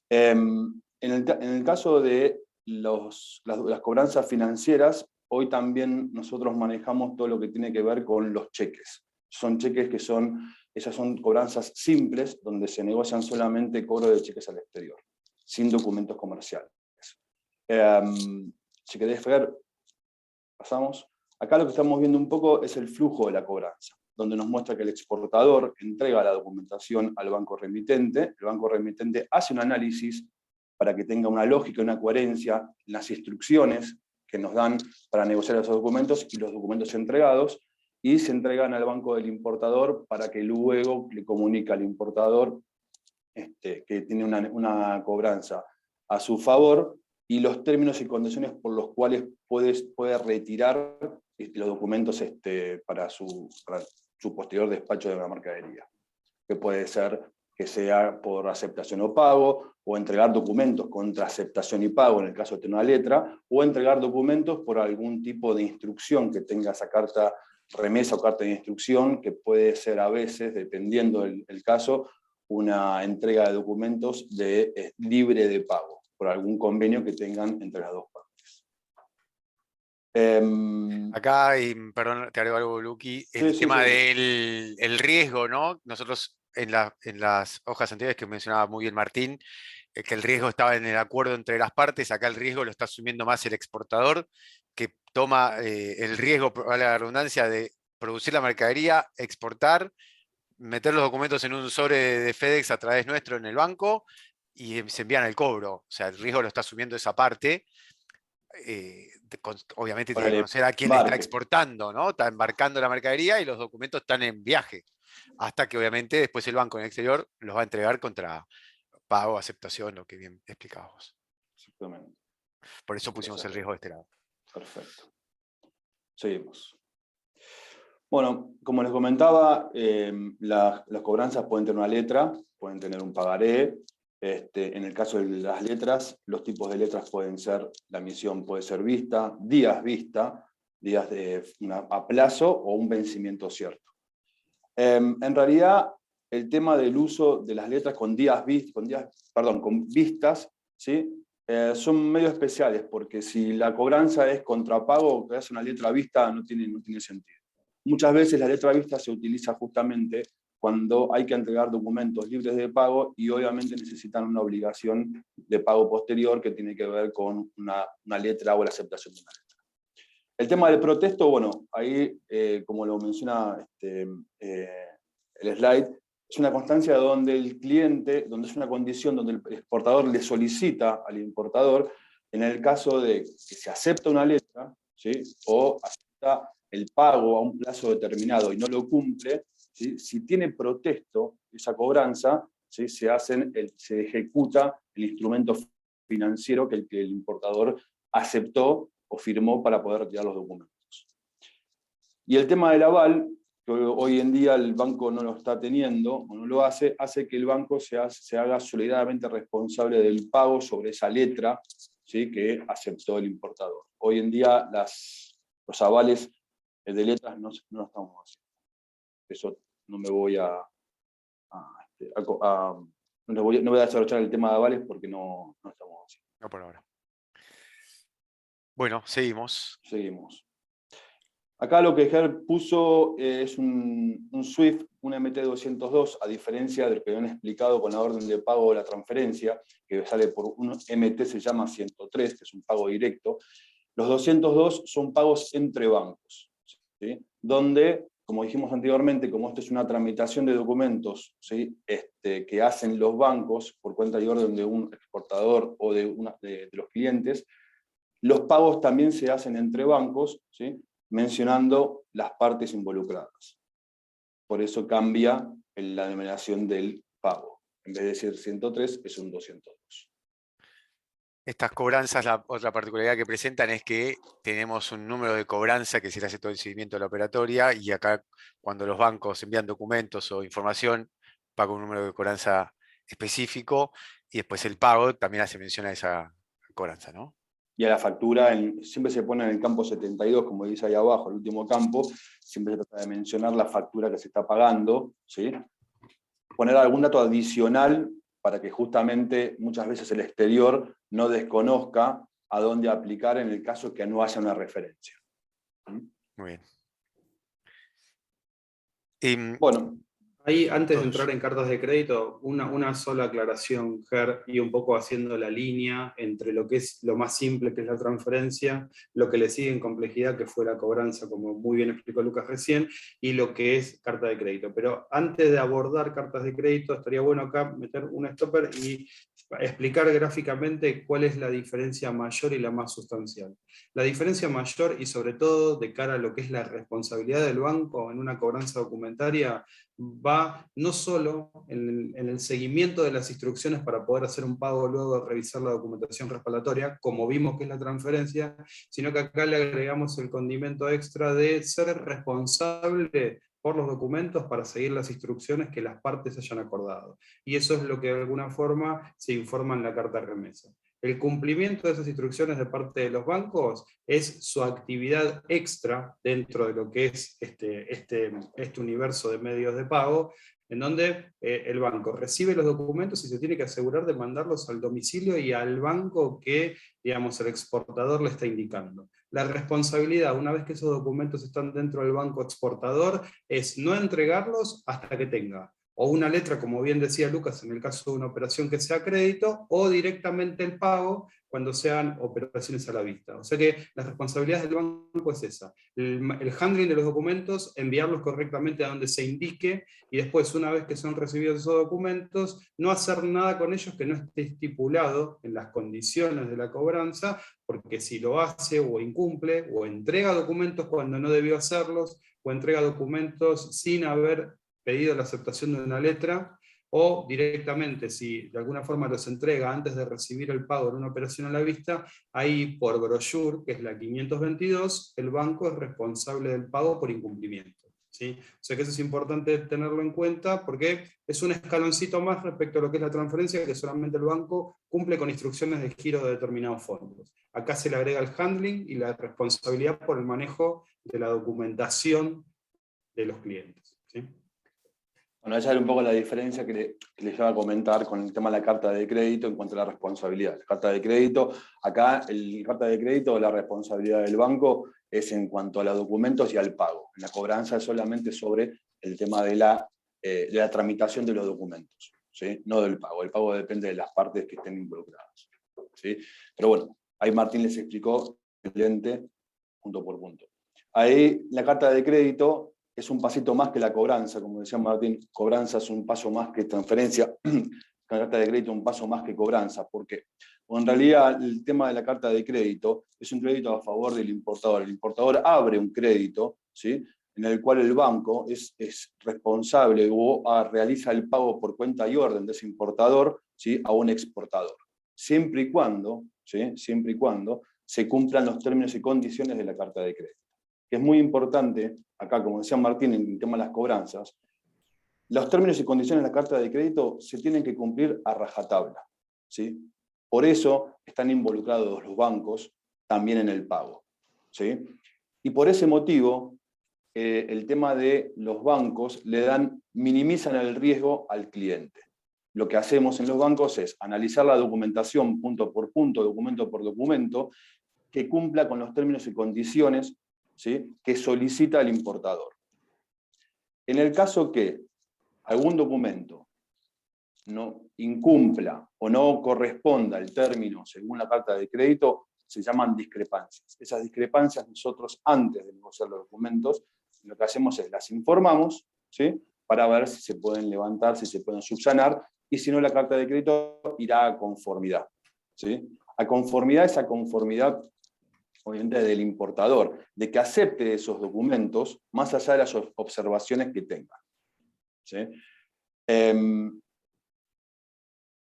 En el caso de las cobranzas financieras, hoy también nosotros manejamos todo lo que tiene que ver con los cheques. Son cheques que esas son cobranzas simples, donde se negocian solamente cobro de cheques al exterior, sin documentos comerciales. Si querés ver, pasamos. Acá lo que estamos viendo un poco es el flujo de la cobranza, donde nos muestra que el exportador entrega la documentación al banco remitente, el banco remitente hace un análisis para que tenga una lógica y una coherencia en las instrucciones que nos dan para negociar esos documentos y los documentos entregados, y se entregan al banco del importador para que luego le comunique al importador que tiene una cobranza a su favor y los términos y condiciones por los cuales puede retirar los documentos para su posterior despacho de la mercadería. Que puede ser que sea por aceptación o pago, o entregar documentos contra aceptación y pago en el caso de tener una letra, o entregar documentos por algún tipo de instrucción que tenga esa carta remesa o carta de instrucción, que puede ser a veces, dependiendo del caso, una entrega de documentos libre de pago, por algún convenio que tengan entre las dos partes. Acá, y perdón, te agrego algo, Luqui, el tema del riesgo, ¿no? Nosotros en las hojas anteriores que mencionaba muy bien Martín, que el riesgo estaba en el acuerdo entre las partes, acá el riesgo lo está asumiendo más el exportador, que toma el riesgo, vale la redundancia, de producir la mercadería, exportar, meter los documentos en un sobre de FedEx a través nuestro en el banco y se envían el cobro. O sea, el riesgo lo está asumiendo esa parte. Obviamente tiene que conocer a quién le está exportando, ¿no? Está embarcando la mercadería y los documentos están en viaje. Hasta que obviamente después el banco en el exterior los va a entregar contra pago, aceptación, lo que bien explicabas vos. Exactamente. Por eso pusimos el riesgo de este lado. Perfecto. Seguimos. Bueno, como les comentaba, las cobranzas pueden tener una letra, pueden tener un pagaré. En el caso de las letras, los tipos de letras pueden ser, la emisión puede ser vista, días a plazo o un vencimiento cierto. En realidad, el tema del uso de las letras con vistas, ¿sí? Son medio especiales, porque si la cobranza es contrapago, que hace una letra vista no tiene sentido. Muchas veces la letra vista se utiliza justamente cuando hay que entregar documentos libres de pago y obviamente necesitan una obligación de pago posterior que tiene que ver con una letra o la aceptación de una letra. El tema del protesto, bueno, ahí, como lo menciona el slide, es una constancia donde el cliente, donde es una condición donde el exportador le solicita al importador, en el caso de que se acepta una letra, ¿sí? O acepta el pago a un plazo determinado y no lo cumple, ¿sí? Si tiene protesto esa cobranza, ¿sí? se ejecuta el instrumento financiero que el importador aceptó o firmó para poder retirar los documentos. Y el tema del aval, que hoy en día el banco no lo está teniendo, o no lo hace que el banco se haga solidariamente responsable del pago sobre esa letra, ¿sí? Que aceptó el importador. Hoy en día los avales de letras no lo estamos haciendo. Eso no me voy no voy a desarrollar el tema de avales porque no estamos haciendo. No por ahora. Bueno, seguimos. Seguimos. Acá lo que Ger puso es un SWIFT, un MT-202, a diferencia de lo que habían explicado con la orden de pago de la transferencia, que sale por un MT, se llama 103, que es un pago directo. Los 202 son pagos entre bancos, ¿sí? Donde, como dijimos anteriormente, como esto es una tramitación de documentos, ¿sí? Que hacen los bancos por cuenta y orden de un exportador o de los clientes, los pagos también se hacen entre bancos, ¿sí? Mencionando las partes involucradas. Por eso cambia la denominación del pago. En vez de decir 103, es un 202. Estas cobranzas, la otra particularidad que presentan es que tenemos un número de cobranza que se le hace todo el seguimiento de la operatoria, y acá cuando los bancos envían documentos o información, paga un número de cobranza específico, y después el pago también hace mención a esa cobranza, ¿no? Y a la factura siempre se pone en el campo 72, como dice ahí abajo, el último campo, siempre se trata de mencionar la factura que se está pagando, ¿sí? Poner algún dato adicional para que justamente muchas veces el exterior no desconozca a dónde aplicar en el caso que no haya una referencia. Muy bien. Bueno. Ahí, antes de entrar en cartas de crédito, una sola aclaración, Ger, y un poco haciendo la línea entre lo que es lo más simple, que es la transferencia, lo que le sigue en complejidad, que fue la cobranza, como muy bien explicó Lucas recién, y lo que es carta de crédito. Pero antes de abordar cartas de crédito, estaría bueno acá meter un stopper y explicar gráficamente cuál es la diferencia mayor y la más sustancial. La diferencia mayor, y sobre todo de cara a lo que es la responsabilidad del banco en una cobranza documentaria, va no solo en el seguimiento de las instrucciones para poder hacer un pago luego de revisar la documentación respaldatoria, como vimos que es la transferencia, sino que acá le agregamos el condimento extra de ser responsable por los documentos para seguir las instrucciones que las partes hayan acordado. Y eso es lo que de alguna forma se informa en la carta de remesa. El cumplimiento de esas instrucciones de parte de los bancos es su actividad extra dentro de lo que es este universo de medios de pago, en donde el banco recibe los documentos y se tiene que asegurar de mandarlos al domicilio y al banco que, digamos, el exportador le está indicando. La responsabilidad, una vez que esos documentos están dentro del banco exportador, es no entregarlos hasta que tenga o una letra, como bien decía Lucas, en el caso de una operación que sea crédito, o directamente el pago cuando sean operaciones a la vista. O sea que la responsabilidad del banco es esa. El handling de los documentos, enviarlos correctamente a donde se indique, y después, una vez que son recibidos esos documentos, no hacer nada con ellos que no esté estipulado en las condiciones de la cobranza, porque si lo hace o incumple, o entrega documentos cuando no debió hacerlos, o entrega documentos sin haber pedido la aceptación de una letra, o directamente, si de alguna forma los entrega antes de recibir el pago en una operación a la vista, ahí por brochure, que es la 522, el banco es responsable del pago por incumplimiento. ¿Sí? O sea que eso es importante tenerlo en cuenta, porque es un escaloncito más respecto a lo que es la transferencia, que solamente el banco cumple con instrucciones de giro de determinados fondos. Acá se le agrega el handling y la responsabilidad por el manejo de la documentación de los clientes. ¿Sí? Bueno, esa es un poco la diferencia que les iba a comentar con el tema de la carta de crédito en cuanto a la responsabilidad. La carta de crédito, acá la carta de crédito, la responsabilidad del banco es en cuanto a los documentos y al pago. La cobranza es solamente sobre el tema de la tramitación de los documentos, ¿sí? No del pago. El pago depende de las partes que estén involucradas, ¿sí? Pero bueno, ahí Martín les explicó excelente, punto por punto. Ahí la carta de crédito es un pasito más que la cobranza, como decía Martín, cobranza es un paso más que transferencia, la carta de crédito es un paso más que cobranza. ¿Por qué? Porque en realidad el tema de la carta de crédito es un crédito a favor del importador. El importador abre un crédito, ¿sí? En el cual el banco es responsable o realiza el pago por cuenta y orden de ese importador, ¿sí? A un exportador. Siempre y cuando, ¿sí? Siempre y cuando se cumplan los términos y condiciones de la carta de crédito. Que es muy importante, acá como decía Martín en el tema de las cobranzas, los términos y condiciones de la carta de crédito se tienen que cumplir a rajatabla, ¿sí? Por eso están involucrados los bancos también en el pago, ¿sí? Y por ese motivo, el tema de los bancos minimizan el riesgo al cliente. Lo que hacemos en los bancos es analizar la documentación punto por punto, documento por documento, que cumpla con los términos y condiciones, ¿sí? Que solicita el importador. En el caso que algún documento no incumpla o no corresponda al término según la carta de crédito, se llaman discrepancias. Esas discrepancias nosotros, antes de negociar los documentos, lo que hacemos es las informamos, ¿sí? Para ver si se pueden levantar, si se pueden subsanar, y si no, la carta de crédito irá a conformidad, ¿sí? A conformidad, esa conformidad obviamente del importador, de que acepte esos documentos más allá de las observaciones que tenga, ¿sí?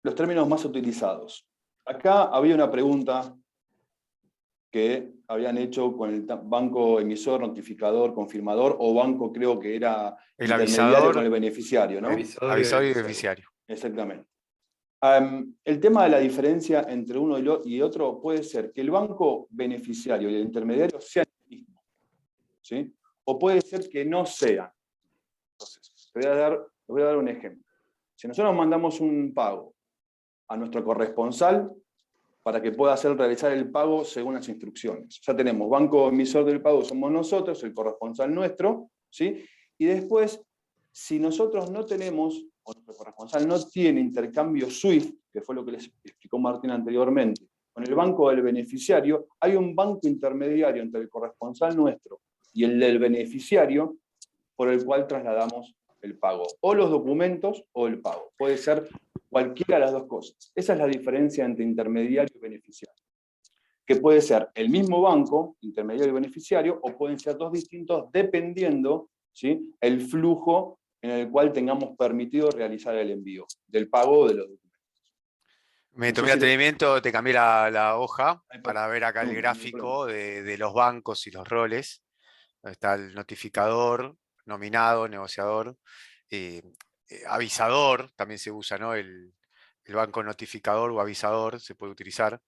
Los términos más utilizados. Acá había una pregunta que habían hecho con el banco emisor, notificador, confirmador, o banco creo que era El intermediario avisador, con el beneficiario, ¿no? Avisador y beneficiario. Exactamente. El tema de la diferencia entre uno y otro puede ser que el banco beneficiario y el intermediario sean el mismo, ¿sí? O puede ser que no sean. Entonces, les voy a dar un ejemplo. Si nosotros mandamos un pago a nuestro corresponsal para que pueda realizar el pago según las instrucciones. Ya tenemos banco emisor del pago, somos nosotros, el corresponsal nuestro, ¿sí? Y después, si nosotros no tenemos, o nuestro corresponsal no tiene intercambio SWIFT, que fue lo que les explicó Martín anteriormente, con el banco del beneficiario, hay un banco intermediario entre el corresponsal nuestro y el del beneficiario, por el cual trasladamos el pago. O los documentos o el pago. Puede ser cualquiera de las dos cosas. Esa es la diferencia entre intermediario y beneficiario. Que puede ser el mismo banco, intermediario y beneficiario, o pueden ser dos distintos dependiendo, ¿sí?, el flujo en el cual tengamos permitido realizar el envío del pago de los documentos. Me tomé el atrevimiento, te cambié la hoja para ver acá el gráfico de los bancos y los roles. Está el notificador, nominado, negociador, avisador, también se usa, ¿no? El banco notificador o avisador se puede utilizar.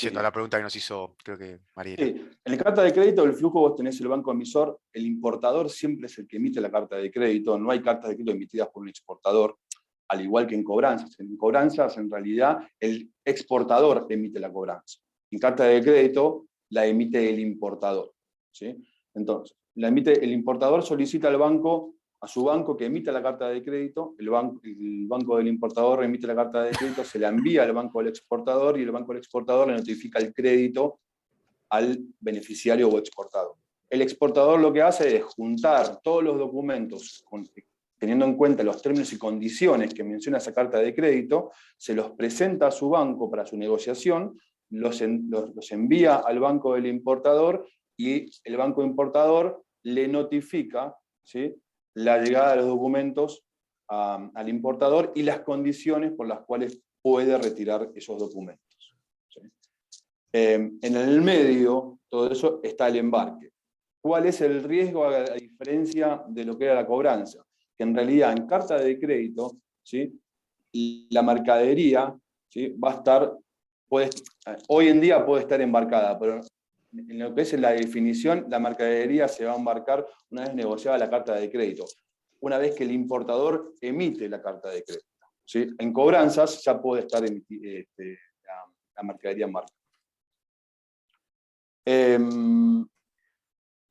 Yendo a la pregunta que nos hizo, creo que Mariela. Sí, en la carta de crédito del flujo vos tenés el banco emisor, el importador siempre es el que emite la carta de crédito, no hay cartas de crédito emitidas por un exportador, al igual que en cobranzas. En cobranzas, en realidad, el exportador emite la cobranza. En carta de crédito la emite el importador, ¿sí? Entonces, la emite el importador, solicita al banco, a su banco que emita la carta de crédito, el banco del importador emite la carta de crédito, se la envía al banco del exportador y el banco del exportador le notifica el crédito al beneficiario o exportador. El exportador lo que hace es juntar todos los documentos, teniendo en cuenta los términos y condiciones que menciona esa carta de crédito, se los presenta a su banco para su negociación, los envía al banco del importador y el banco importador le notifica, ¿sí?, la llegada de los documentos al importador y las condiciones por las cuales puede retirar esos documentos, ¿sí? En el medio, todo eso, está el embarque. ¿Cuál es el riesgo a diferencia de lo que era la cobranza? Que en realidad en carta de crédito, ¿sí?, la mercadería, ¿sí?, va a estar, hoy en día puede estar embarcada, pero en lo que es la definición, la mercadería se va a embarcar una vez negociada la carta de crédito, una vez que el importador emite la carta de crédito, ¿sí? En cobranzas ya puede estar la mercadería embarcada.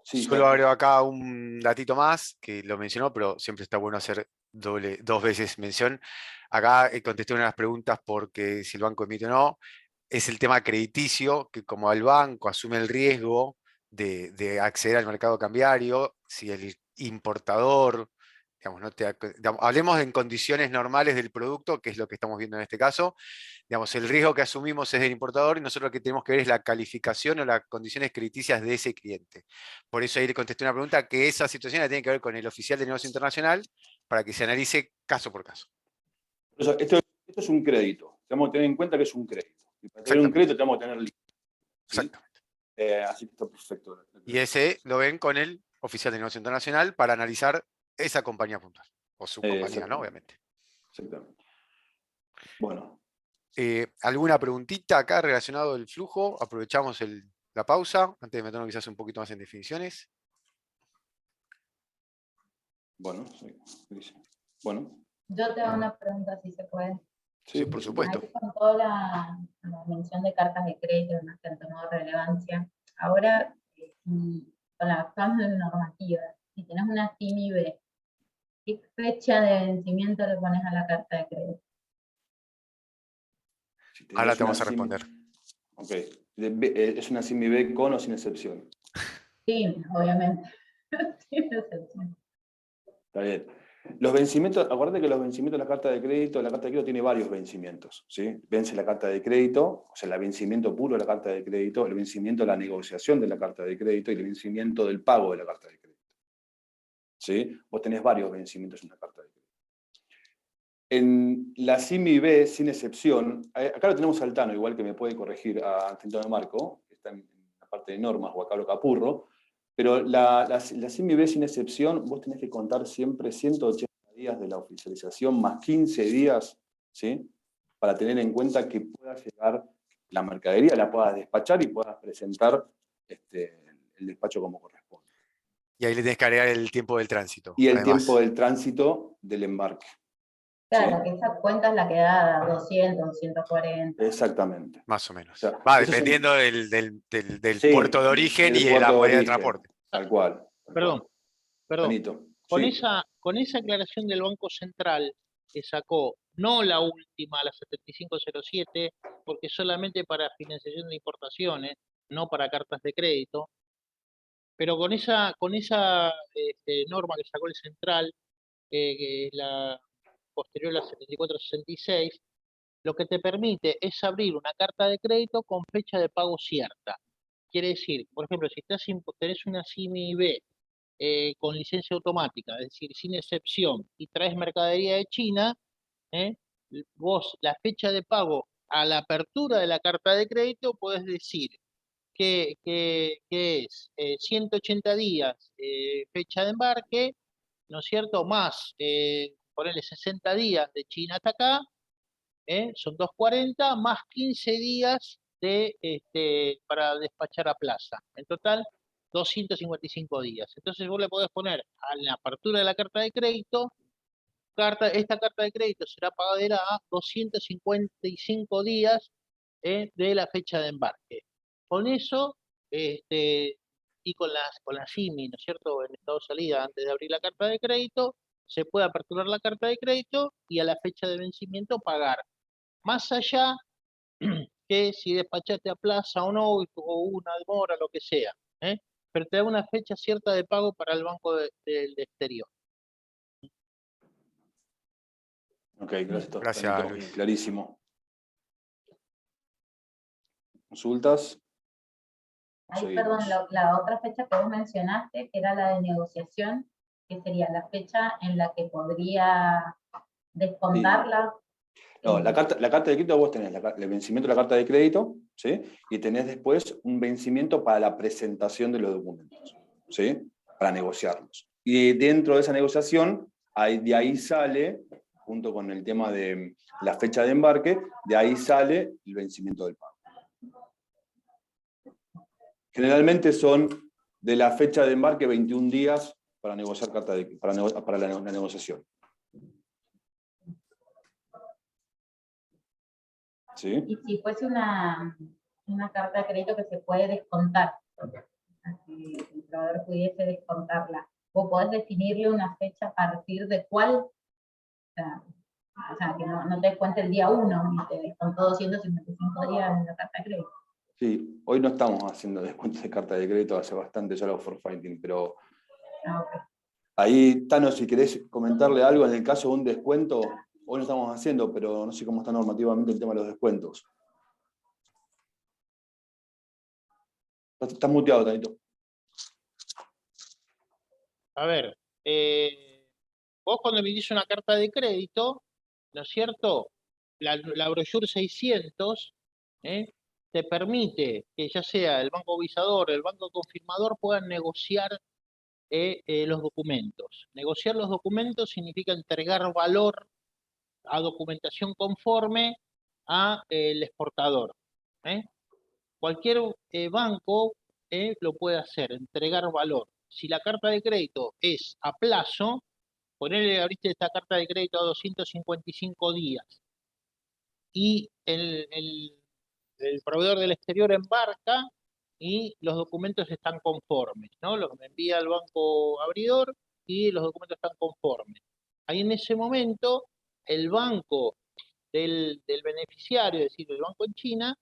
Sí, solo agrego acá un datito más, que lo mencionó, pero siempre está bueno hacer dos veces mención. Acá contesté una de las preguntas porque si el banco emite o no, es el tema crediticio, que como el banco asume el riesgo de acceder al mercado cambiario, si el importador, digamos, hablemos en condiciones normales del producto, que es lo que estamos viendo en este caso, digamos, el riesgo que asumimos es del importador y nosotros lo que tenemos que ver es la calificación o las condiciones crediticias de ese cliente. Por eso ahí le contesté una pregunta que esa situación la tiene que ver con el oficial de negocio internacional para que se analice caso por caso. Esto es un crédito, tenemos que tener en cuenta que es un crédito. Y para tener un crédito tenemos que tener líquido. Exactamente. Así que está perfecto. Y ese lo ven con el oficial de negocio internacional para analizar esa compañía puntual. O su compañía, ¿no? Obviamente. Exactamente. Bueno. ¿Alguna preguntita acá relacionado al flujo? Aprovechamos la pausa, antes de meternos quizás un poquito más en definiciones. Bueno, sí. Bueno. Yo te hago una pregunta, si se puede. Sí, por supuesto. Ahí con toda la mención de cartas de crédito, además que han tomado relevancia, ahora, con la cambios de normativa, si tienes una CIMI-B, ¿qué fecha de vencimiento le pones a la carta de crédito? Ahora te vamos a responder. Ok. Es una CIMI B con o sin excepción. Sí, obviamente. Sin excepción. Está bien. Los vencimientos, acuérdate que los vencimientos de la carta de crédito tiene varios vencimientos, ¿sí? Vence la carta de crédito, o sea, el vencimiento puro de la carta de crédito, el vencimiento de la negociación de la carta de crédito y el vencimiento del pago de la carta de crédito. ¿Sí? Vos tenés varios vencimientos en la carta de crédito. En la CIMI B, sin excepción, acá lo tenemos al Tano, igual que me puede corregir a Antonio Marco, que está en la parte de normas, o a Carlos Capurro, pero la CIMI B sin excepción, vos tenés que contar siempre 180 días de la oficialización más 15 días, ¿sí? Para tener en cuenta que pueda llegar la mercadería, la puedas despachar y puedas presentar el despacho como corresponde. Y ahí le tenés que agregar el tiempo del tránsito. Y el además. tiempo del tránsito del embarque. Claro, ¿sí? que esa cuenta es la que da 200, 240. Exactamente. Más o menos. O sea, Va, esos dependiendo son- del Sí, puerto de origen del y de puerto la de moneda de origen, transporte. Tal cual. Perdón. Tanito, Con sí. esa aclaración del Banco Central que sacó, no la última, la 7507, porque solamente para financiación de importaciones, no para cartas de crédito, pero con esa norma que sacó el Central, que es la posterior a la 7466, lo que te permite es abrir una carta de crédito con fecha de pago cierta. Quiere decir, por ejemplo, si tenés una CIMI B con licencia automática, es decir, sin excepción, y traes mercadería de China, vos la fecha de pago a la apertura de la carta de crédito podés decir que es 180 días fecha de embarque, ¿no es cierto? Más, ponerle 60 días de China hasta acá, son 240, más 15 días para despachar a plaza. En total, 255 días. Entonces vos le podés poner a la apertura de la carta de crédito, esta carta de crédito será pagadera a 255 días de la fecha de embarque. Con eso, y con la CIMI, ¿no es cierto?, en estado de salida antes de abrir la carta de crédito, se puede aperturar la carta de crédito y a la fecha de vencimiento pagar. Más allá que si despachaste a plaza o no, o una demora, lo que sea. Pero te da una fecha cierta de pago para el banco del exterior. Ok, gracias. Gracias, Tanito, Luis. clarísimo. ¿Consultas? Ahí, perdón, la otra fecha que vos mencionaste, que era la de negociación, que sería la fecha en la que podría descontarla. No, la carta de crédito vos tenés el vencimiento de la carta de crédito, ¿sí? Y tenés después un vencimiento para la presentación de los documentos, ¿sí? Para negociarlos. Y dentro de esa negociación, de ahí sale, junto con el tema de la fecha de embarque, de ahí sale el vencimiento del pago. Generalmente son de la fecha de embarque 21 días para negociar para la negociación. ¿Sí? Y si fuese una carta de crédito que se puede descontar, si el proveedor pudiese descontarla, vos podés definirle una fecha a partir de cuál, o sea que no te descuente el día 1 y te descontó 255 días en la carta de crédito. Sí, hoy no estamos haciendo descuentos de carta de crédito, hace bastante ya lo forfaiting, pero Okay. Ahí, Tano, si querés comentarle algo en el caso de un descuento, hoy no estamos haciendo, pero no sé cómo está normativamente el tema de los descuentos. Estás muteado, Tanito. A ver, vos cuando emitís una carta de crédito, ¿no es cierto? La brochure 600 te permite que ya sea el banco visador o el banco confirmador puedan negociar los documentos. Negociar los documentos significa entregar valor a documentación conforme a el exportador. Cualquier banco lo puede hacer, entregar valor. Si la carta de crédito es a plazo, ponerle ahorita esta carta de crédito a 255 días y el proveedor del exterior embarca y los documentos están conformes, ¿no? Los envía al banco abridor y los documentos están conformes. Ahí en ese momento, el banco del beneficiario, es decir, el banco en China,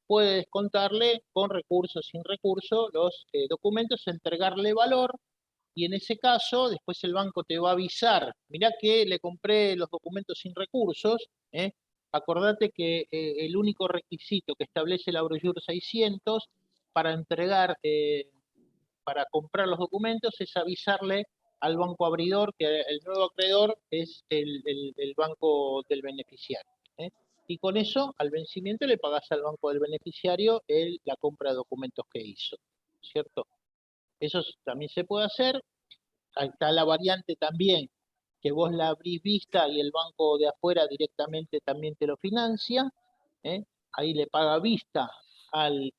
puede descontarle con recurso o sin recurso los documentos, entregarle valor, y en ese caso después el banco te va a avisar, mirá que le compré los documentos sin recursos, acordate que el único requisito que establece la brochure 600 para entregar, para comprar los documentos es avisarle al banco abridor que el nuevo acreedor es el banco del beneficiario. Y con eso, al vencimiento, le pagás al banco del beneficiario la compra de documentos que hizo, ¿cierto? Eso también se puede hacer. Ahí está la variante también, que vos la abrís vista y el banco de afuera directamente también te lo financia. Ahí le paga vista al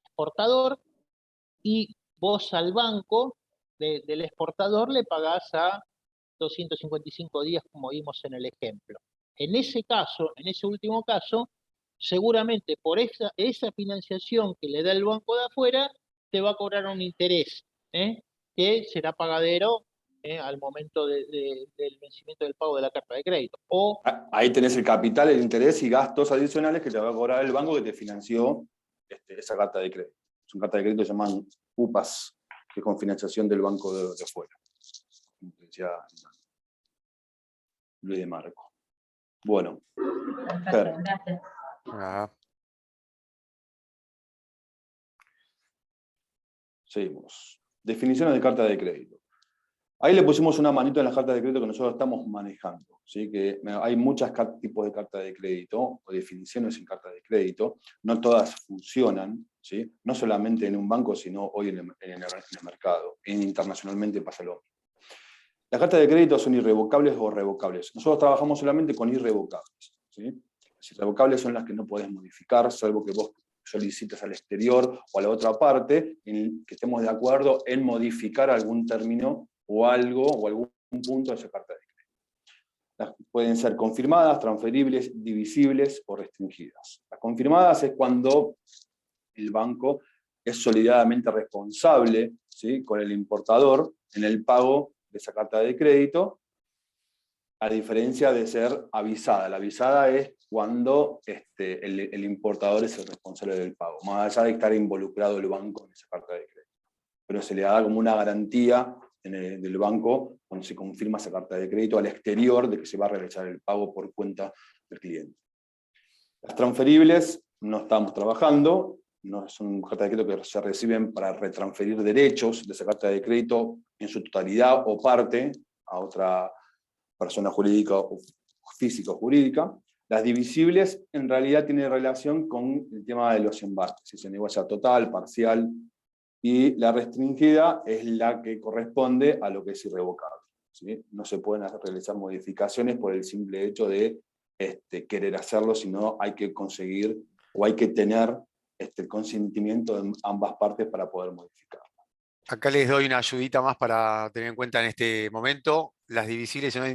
exportador, y vos al banco del exportador le pagás a 255 días, como vimos en el ejemplo. En ese caso, en ese último caso, seguramente por esa financiación que le da el banco de afuera, te va a cobrar un interés, que será pagadero al momento del vencimiento del pago de la carta de crédito. Ahí tenés el capital, el interés y gastos adicionales que te va a cobrar el banco que te financió esa carta de crédito. Son cartas de crédito que se llaman UPAs, que es con financiación del banco de afuera. Como decía Luis de Marco. Bueno. Perfecto, gracias. Seguimos. Definiciones de carta de crédito. Ahí le pusimos una manito en las cartas de crédito que nosotros estamos manejando. ¿Sí? Que hay muchos tipos de carta de crédito o definiciones en carta de crédito. No todas funcionan, ¿sí? No solamente en un banco, sino hoy en el mercado. Internacionalmente pasa lo mismo. Las cartas de crédito son irrevocables o revocables. Nosotros trabajamos solamente con irrevocables, ¿sí? Las irrevocables son las que no podés modificar, salvo que vos solicites al exterior o a la otra parte, en que estemos de acuerdo en modificar algún término o algo o algún punto de esa carta de crédito. Pueden ser confirmadas, transferibles, divisibles o restringidas. Las confirmadas es cuando el banco es solidariamente responsable, ¿sí? Con el importador en el pago de esa carta de crédito, a diferencia de ser avisada. La avisada es cuando el importador es el responsable del pago, más allá de estar involucrado el banco en esa carta de crédito. Pero se le da como una garantía del banco cuando se confirma esa carta de crédito al exterior de que se va a realizar el pago por cuenta del cliente. Las transferibles no estamos trabajando, no son cartas de crédito que se reciben para retransferir derechos de esa carta de crédito en su totalidad o parte a otra persona jurídica o física o jurídica. Las divisibles en realidad tienen relación con el tema de los embarques, si se negocia total, parcial, y la restringida es la que corresponde a lo que es irrevocable, ¿sí? No se pueden realizar modificaciones por el simple hecho de querer hacerlo, sino hay que conseguir o hay que tener el consentimiento de ambas partes para poder modificarlo. Acá les doy una ayudita más para tener en cuenta en este momento. Las divisibles o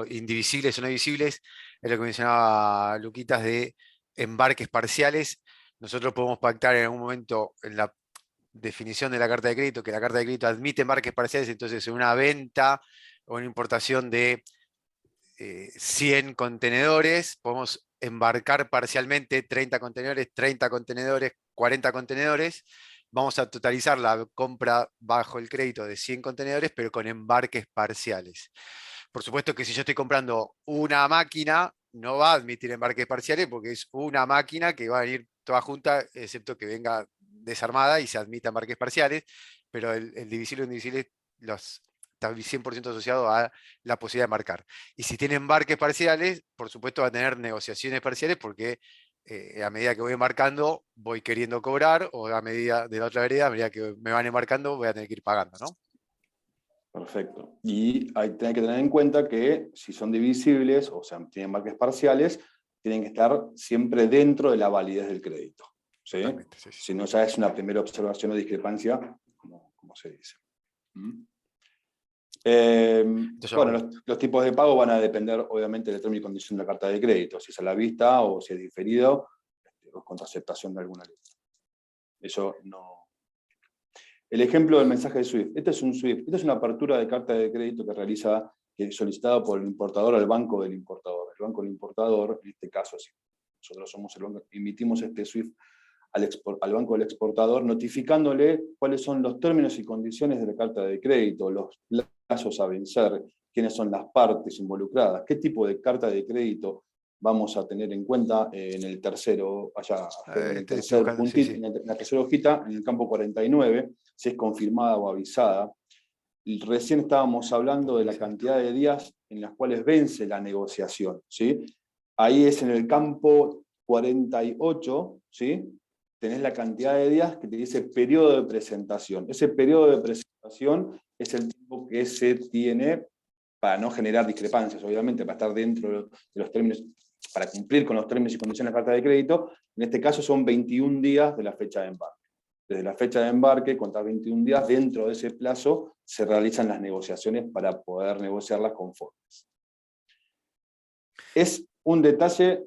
indivisibles o no divisibles, es lo que mencionaba Luquitas de embarques parciales. Nosotros podemos pactar en algún momento en la definición de la carta de crédito, que la carta de crédito admite embarques parciales, entonces en una venta o una importación de 100 contenedores, podemos embarcar parcialmente 30 contenedores, 40 contenedores, vamos a totalizar la compra bajo el crédito de 100 contenedores, pero con embarques parciales. Por supuesto que si yo estoy comprando una máquina, no va a admitir embarques parciales porque es una máquina que va a venir toda junta, excepto que venga desarmada y se admita embarques parciales, pero el divisible o indivisible está 100% asociado a la posibilidad de marcar. Y si tiene embarques parciales, por supuesto va a tener negociaciones parciales porque a medida que voy embarcando voy queriendo cobrar, o a medida de la otra vereda, a medida que me van embarcando voy a tener que ir pagando, ¿no? Perfecto. Y hay que tener en cuenta que si son divisibles, o sea, tienen embarques parciales, tienen que estar siempre dentro de la validez del crédito, ¿sí? Sí. Si no, ya es una primera observación o discrepancia, como se dice. Bueno, los tipos de pago van a depender, obviamente, del término y condición de la carta de crédito, si es a la vista o si es diferido, o con aceptación de alguna letra. Eso no. El ejemplo del mensaje de SWIFT. Este es un SWIFT. Esta es una apertura de carta de crédito que es solicitada por el importador al banco del importador. El banco del importador, en este caso, nosotros somos el banco, emitimos este SWIFT al banco del exportador, notificándole cuáles son los términos y condiciones de la carta de crédito, los plazos a vencer, quiénes son las partes involucradas, qué tipo de carta de crédito vamos a tener en cuenta en el tercero, en el tercer puntito, en la tercera hojita, en el campo 49, si es confirmada o avisada. Y recién estábamos hablando de la cantidad de días en las cuales vence la negociación, ¿sí? Ahí es en el campo 48, ¿sí? Tenés la cantidad de días que te dice periodo de presentación. Ese periodo de presentación es el tiempo que se tiene para no generar discrepancias, obviamente, para estar dentro de los términos, para cumplir con los términos y condiciones de la carta de crédito. En este caso son 21 días de la fecha de embarque. Desde la fecha de embarque, contra 21 días, dentro de ese plazo, se realizan las negociaciones para poder negociarlas conformes. Es un detalle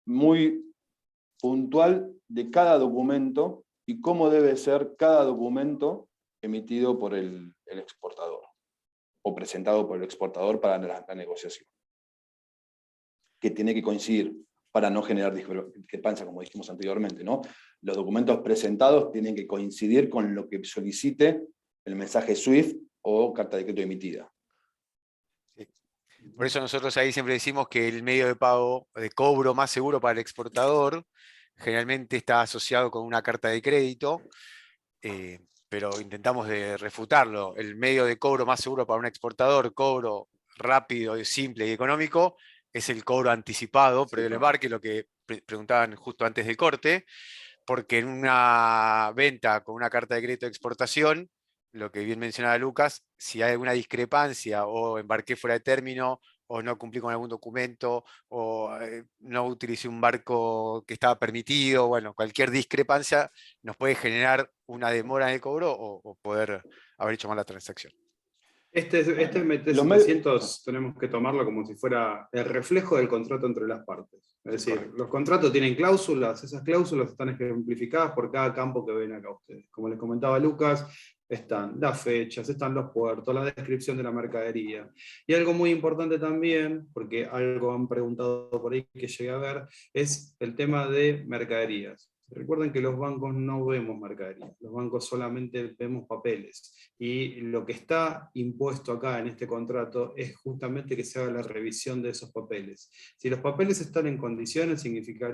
muy puntual de cada documento y cómo debe ser cada documento emitido por el exportador o presentado por el exportador para la negociación, que tiene que coincidir para no generar discrepancia, como dijimos anteriormente, ¿no? Los documentos presentados tienen que coincidir con lo que solicite el mensaje SWIFT o carta de crédito emitida. Por eso nosotros ahí siempre decimos que el medio de pago, de cobro más seguro para el exportador, generalmente está asociado con una carta de crédito, pero intentamos de refutarlo. El medio de cobro más seguro para un exportador, cobro rápido, simple y económico, es el cobro anticipado, previo al embarque, lo que preguntaban justo antes del corte, porque en una venta con una carta de crédito de exportación, lo que bien mencionaba Lucas, si hay alguna discrepancia o embarqué fuera de término, o no cumplí con algún documento, o no utilicé un barco que estaba permitido, bueno, cualquier discrepancia nos puede generar una demora en el cobro o poder haber hecho mal la transacción. Este MT-700 tenemos que tomarlo como si fuera el reflejo del contrato entre las partes. Es decir, los contratos tienen cláusulas, esas cláusulas están ejemplificadas por cada campo que ven acá ustedes. Como les comentaba Lucas, están las fechas, están los puertos, la descripción de la mercadería. Y algo muy importante también, porque algo han preguntado por ahí que llegué a ver, es el tema de mercaderías. Recuerden que los bancos no vemos mercadería, los bancos solamente vemos papeles. Y lo que está impuesto acá en este contrato es justamente que se haga la revisión de esos papeles. Si los papeles están en condiciones, significa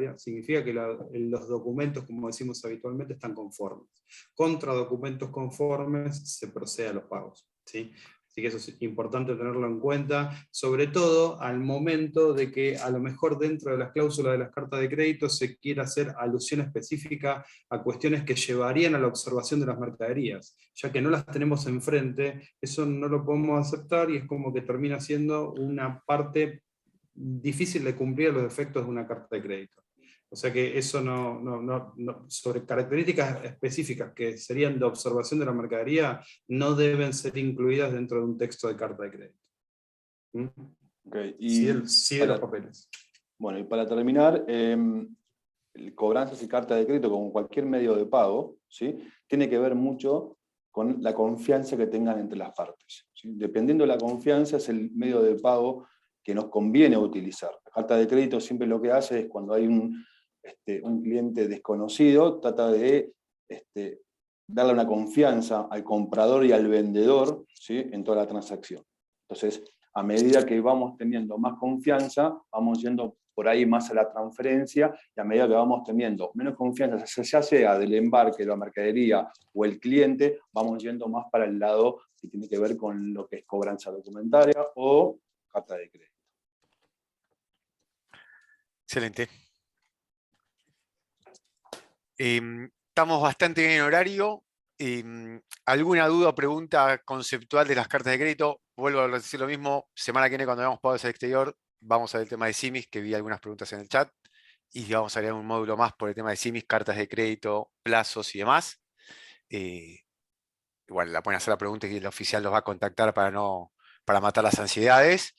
que los documentos, como decimos habitualmente, están conformes. Contra documentos conformes se procede a los pagos, ¿sí? Así que eso es importante tenerlo en cuenta, sobre todo al momento de que a lo mejor dentro de las cláusulas de las cartas de crédito se quiera hacer alusión específica a cuestiones que llevarían a la observación de las mercaderías. Ya que no las tenemos enfrente, eso no lo podemos aceptar y es como que termina siendo una parte difícil de cumplir los efectos de una carta de crédito. O sea que eso sobre características específicas que serían de observación de la mercadería, no deben ser incluidas dentro de un texto de carta de crédito. ¿Mm? Okay. Sí de los papeles. Bueno, y para terminar, cobranzas y carta de crédito, como cualquier medio de pago, ¿sí? Tiene que ver mucho con la confianza que tengan entre las partes, ¿sí? Dependiendo de la confianza es el medio de pago que nos conviene utilizar. La carta de crédito siempre lo que hace es cuando hay un cliente desconocido, trata de darle una confianza al comprador y al vendedor, ¿sí? En toda la transacción. Entonces, a medida que vamos teniendo más confianza, vamos yendo por ahí más a la transferencia, y a medida que vamos teniendo menos confianza, ya sea del embarque, la mercadería o el cliente, vamos yendo más para el lado que tiene que ver con lo que es cobranza documentaria o carta de crédito. Excelente. Estamos bastante bien en horario. ¿Alguna duda o pregunta conceptual de las cartas de crédito? Vuelvo a decir lo mismo, semana que viene cuando veamos pagos al exterior, vamos a ver el tema de CIMIS, que vi algunas preguntas en el chat, y vamos a agregar un módulo más por el tema de CIMIS, cartas de crédito, plazos y demás. Igual la pueden hacer la pregunta y el oficial los va a contactar para matar las ansiedades.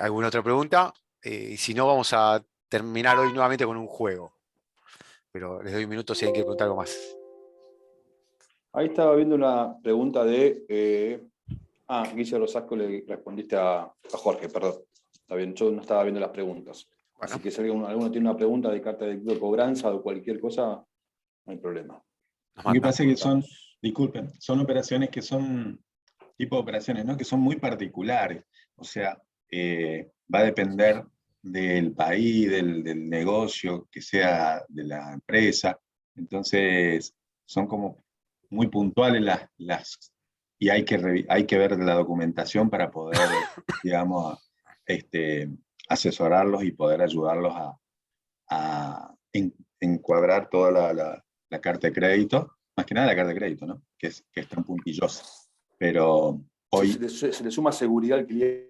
¿Alguna otra pregunta? Y si no, vamos a terminar hoy nuevamente con un juego. Pero les doy un minuto si hay que preguntar algo más. Ahí estaba viendo una pregunta de... Guille Rosasco, le respondiste a Jorge, perdón. Está bien, yo no estaba viendo las preguntas. Así que si alguno tiene una pregunta de carta de cobranza o cualquier cosa, no hay problema. Lo que pasa es que son, disculpen, son operaciones que son tipo de operaciones, ¿no? Que son muy particulares. O sea, va a depender del país, del negocio, que sea de la empresa. Entonces, son como muy puntuales y hay que ver la documentación para poder, digamos, asesorarlos y poder ayudarlos a encuadrar toda la carta de crédito, más que nada la carta de crédito, ¿no? Que es tan puntillosa. Pero hoy... Se le suma seguridad al cliente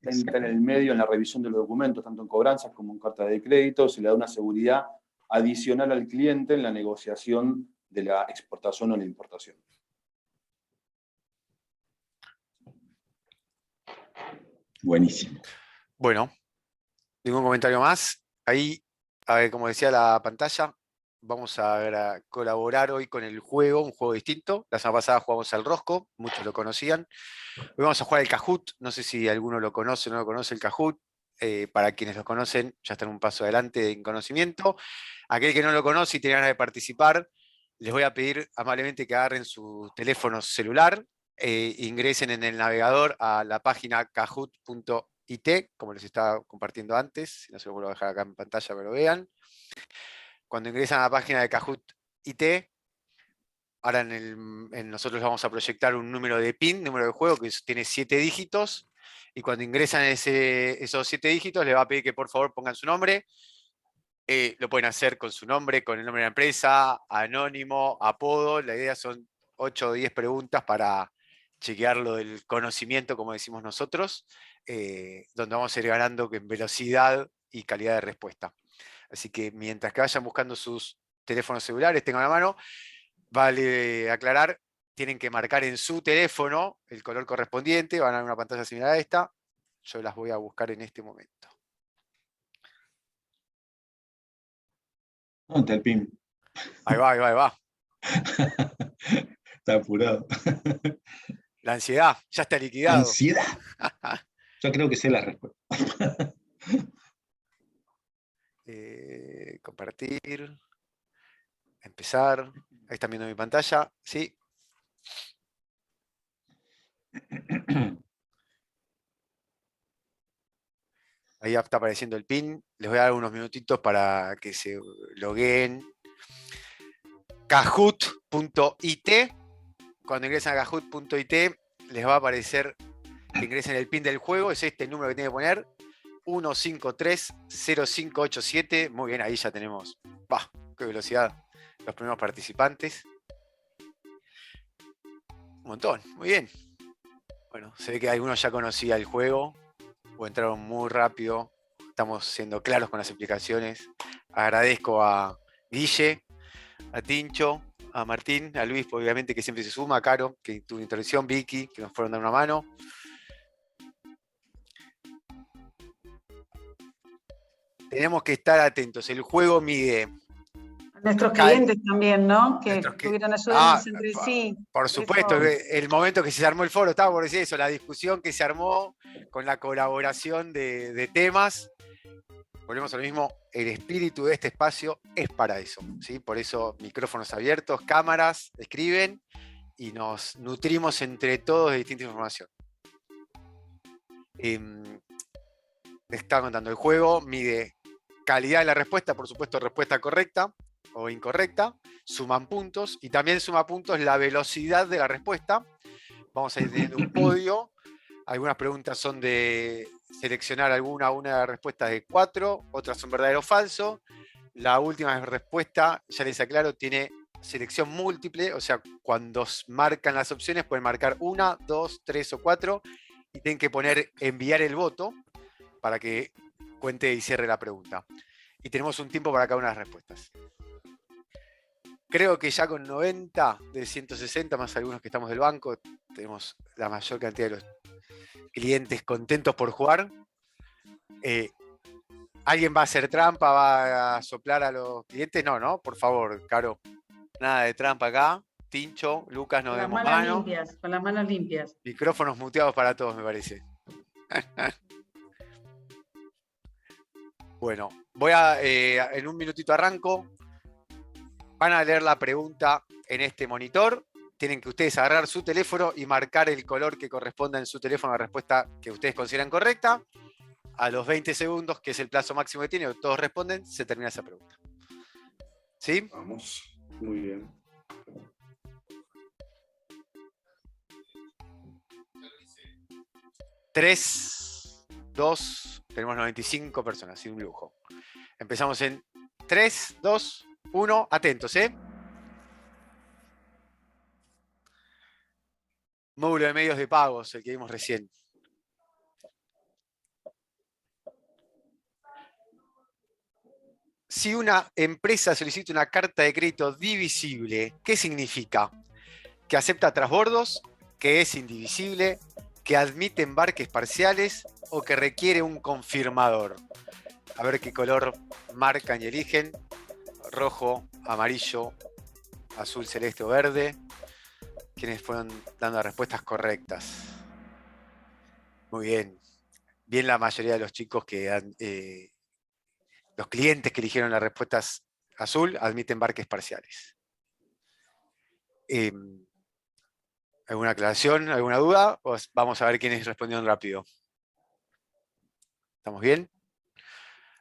en el medio, en la revisión de los documentos, tanto en cobranzas como en carta de crédito, se le da una seguridad adicional al cliente en la negociación de la exportación o la importación. Buenísimo. Bueno, ningún comentario más. Ahí, a ver, como decía la pantalla, vamos a colaborar hoy con el juego, un juego distinto. La semana pasada jugamos al Rosco, muchos lo conocían. Hoy vamos a jugar el Kahoot, no sé si alguno lo conoce o no lo conoce el Kahoot. Para quienes lo conocen, ya están un paso adelante en conocimiento. Aquel que no lo conoce y tiene ganas de participar, les voy a pedir amablemente que agarren su teléfono celular, ingresen en el navegador a la página kahoot.it, como les estaba compartiendo antes, si no se lo vuelvo a dejar acá en pantalla para que lo vean. Cuando ingresan a la página de Kahoot.it, ahora nosotros vamos a proyectar un número de PIN, número de juego, que tiene 7 dígitos, y cuando ingresan esos 7 dígitos, les va a pedir que por favor pongan su nombre. Lo pueden hacer con su nombre, con el nombre de la empresa, anónimo, apodo. La idea son 8 o 10 preguntas para chequear lo del conocimiento, como decimos nosotros, donde vamos a ir ganando en velocidad y calidad de respuesta. Así que mientras que vayan buscando sus teléfonos celulares, tengan a la mano, vale aclarar, tienen que marcar en su teléfono el color correspondiente, van a ver una pantalla similar a esta. Yo las voy a buscar en este momento. ¿Dónde está el PIN? Ahí va, ahí va, ahí va. Está apurado. La ansiedad, ya está liquidado. ¿Ansiedad? Yo creo que sé la respuesta. Compartir. Empezar. Ahí están viendo mi pantalla. Sí. Ahí está apareciendo el PIN. Les voy a dar unos minutitos para que se logueen. Kahoot.it. Cuando ingresan a Kahoot.it les va a aparecer que ingresen el PIN del juego. Es este el número que tienen que poner. 1530587. Muy bien, ahí ya tenemos. ¡Bah! ¡Qué velocidad! Los primeros participantes. Un montón, muy bien. Bueno, se ve que algunos ya conocían el juego o entraron muy rápido. Estamos siendo claros con las explicaciones. Agradezco a Guille, a Tincho, a Martín, a Luis, obviamente, que siempre se suma, a Caro, que tuvo intervención, Vicky, que nos fueron a dar una mano. Tenemos que estar atentos. El juego mide... Nuestros clientes también, ¿no? Que estuvieron ayudándonos entre sí. Por supuesto, el momento que se armó el foro, estaba por decir eso, la discusión que se armó con la colaboración de temas. Volvemos a lo mismo, el espíritu de este espacio es para eso, ¿sí? Por eso micrófonos abiertos, cámaras, escriben y nos nutrimos entre todos de distinta información. Les estaba contando, el juego mide calidad de la respuesta, por supuesto, respuesta correcta o incorrecta, suman puntos y también suma puntos la velocidad de la respuesta. Vamos a ir teniendo un podio. Algunas preguntas son de seleccionar una de las respuestas de 4, otras son verdadero o falso. La última respuesta, ya les aclaro, tiene selección múltiple, o sea, cuando marcan las opciones pueden marcar 1, 2, 3 o 4 y tienen que poner enviar el voto para que cuente y cierre la pregunta. Y tenemos un tiempo para cada una de las respuestas. Creo que ya con 90 de 160, más algunos que estamos del banco, tenemos la mayor cantidad de los clientes contentos por jugar. ¿Alguien va a hacer trampa? ¿Va a soplar a los clientes? No, ¿no? Por favor, Caro. Nada de trampa acá. Tincho, Lucas, no demos mano. Con las manos limpias. Micrófonos muteados para todos, me parece. Bueno, voy a, en un minutito arranco. Van a leer la pregunta en este monitor. Tienen que ustedes agarrar su teléfono y marcar el color que corresponda en su teléfono a la respuesta que ustedes consideran correcta. A los 20 segundos, que es el plazo máximo que tiene, todos responden, se termina esa pregunta. ¿Sí? Vamos, muy bien. Tres, 2, tenemos 95 personas, sin un lujo. Empezamos en 3, 2, 1, atentos, ¿eh? Módulo de medios de pagos, el que vimos recién. Si una empresa solicita una carta de crédito divisible, ¿qué significa? Que acepta transbordos, que es indivisible, que admite embarques parciales o que requiere un confirmador. A ver qué color marcan y eligen. Rojo, amarillo, azul, celeste o verde. ¿Quiénes fueron dando las respuestas correctas? Muy bien. Bien la mayoría de los chicos que han... los clientes que eligieron las respuestas azul admiten embarques parciales. ¿Alguna aclaración? ¿Alguna duda? ¿O vamos a ver quiénes respondieron rápido? ¿Estamos bien?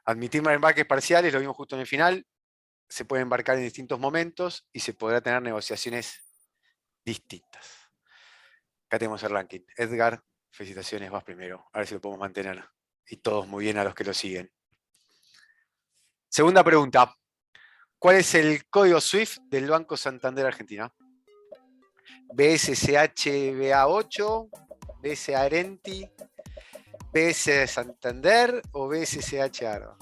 Admitir embarques parciales, lo vimos justo en el final. Se puede embarcar en distintos momentos y se podrá tener negociaciones distintas. Acá tenemos el ranking. Edgar, felicitaciones, vas primero. A ver si lo podemos mantener. Y todos muy bien a los que lo siguen. Segunda pregunta. ¿Cuál es el código SWIFT del Banco Santander Argentina? BSCH-BA8, BS Arenti, BS Santander o BSCH Arba.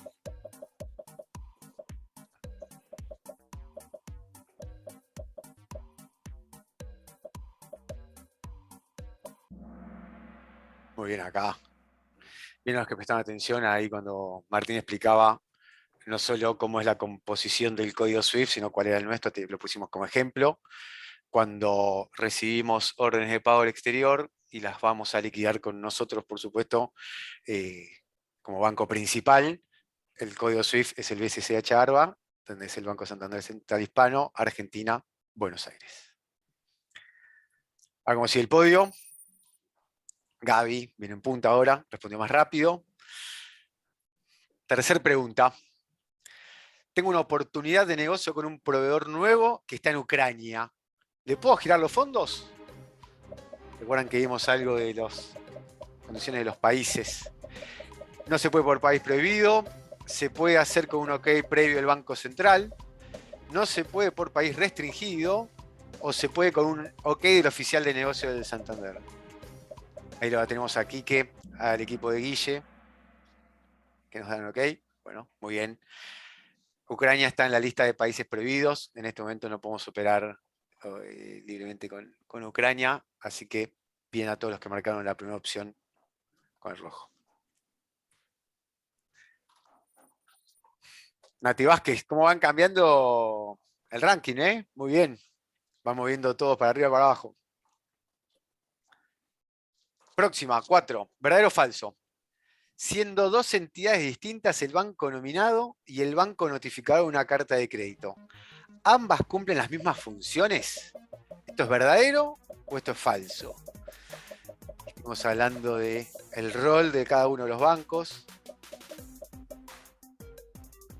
Muy bien acá. Bien los que prestaron atención ahí cuando Martín explicaba no solo cómo es la composición del código SWIFT, sino cuál era el nuestro, lo pusimos como ejemplo. Cuando recibimos órdenes de pago al exterior y las vamos a liquidar con nosotros, por supuesto, como banco principal, el código SWIFT es el BSCH Arba, donde es el Banco Santander Central Hispano, Argentina, Buenos Aires. Ahora como sigue el podio, Gaby viene en punta ahora, respondió más rápido. Tercer pregunta. Tengo una oportunidad de negocio con un proveedor nuevo que está en Ucrania. ¿Le puedo girar los fondos? Recuerdan que vimos algo de las condiciones de los países. No se puede por país prohibido. Se puede hacer con un OK previo del Banco Central. No se puede por país restringido. O se puede con un OK del oficial de negocio del Santander. Ahí lo tenemos aquí, que al equipo de Guille, que nos dan OK. Bueno, muy bien. Ucrania está en la lista de países prohibidos. En este momento no podemos operar libremente con Ucrania, así que bien a todos los que marcaron la primera opción con el rojo. Nati Vázquez, ¿cómo van cambiando el ranking? Muy bien. Van moviendo todos para arriba y para abajo. Próxima, 4. ¿Verdadero o falso? Siendo dos entidades distintas el banco nominado y el banco notificado de una carta de crédito, ¿ambas cumplen las mismas funciones? ¿Esto es verdadero o esto es falso? Estamos hablando del rol de cada uno de los bancos,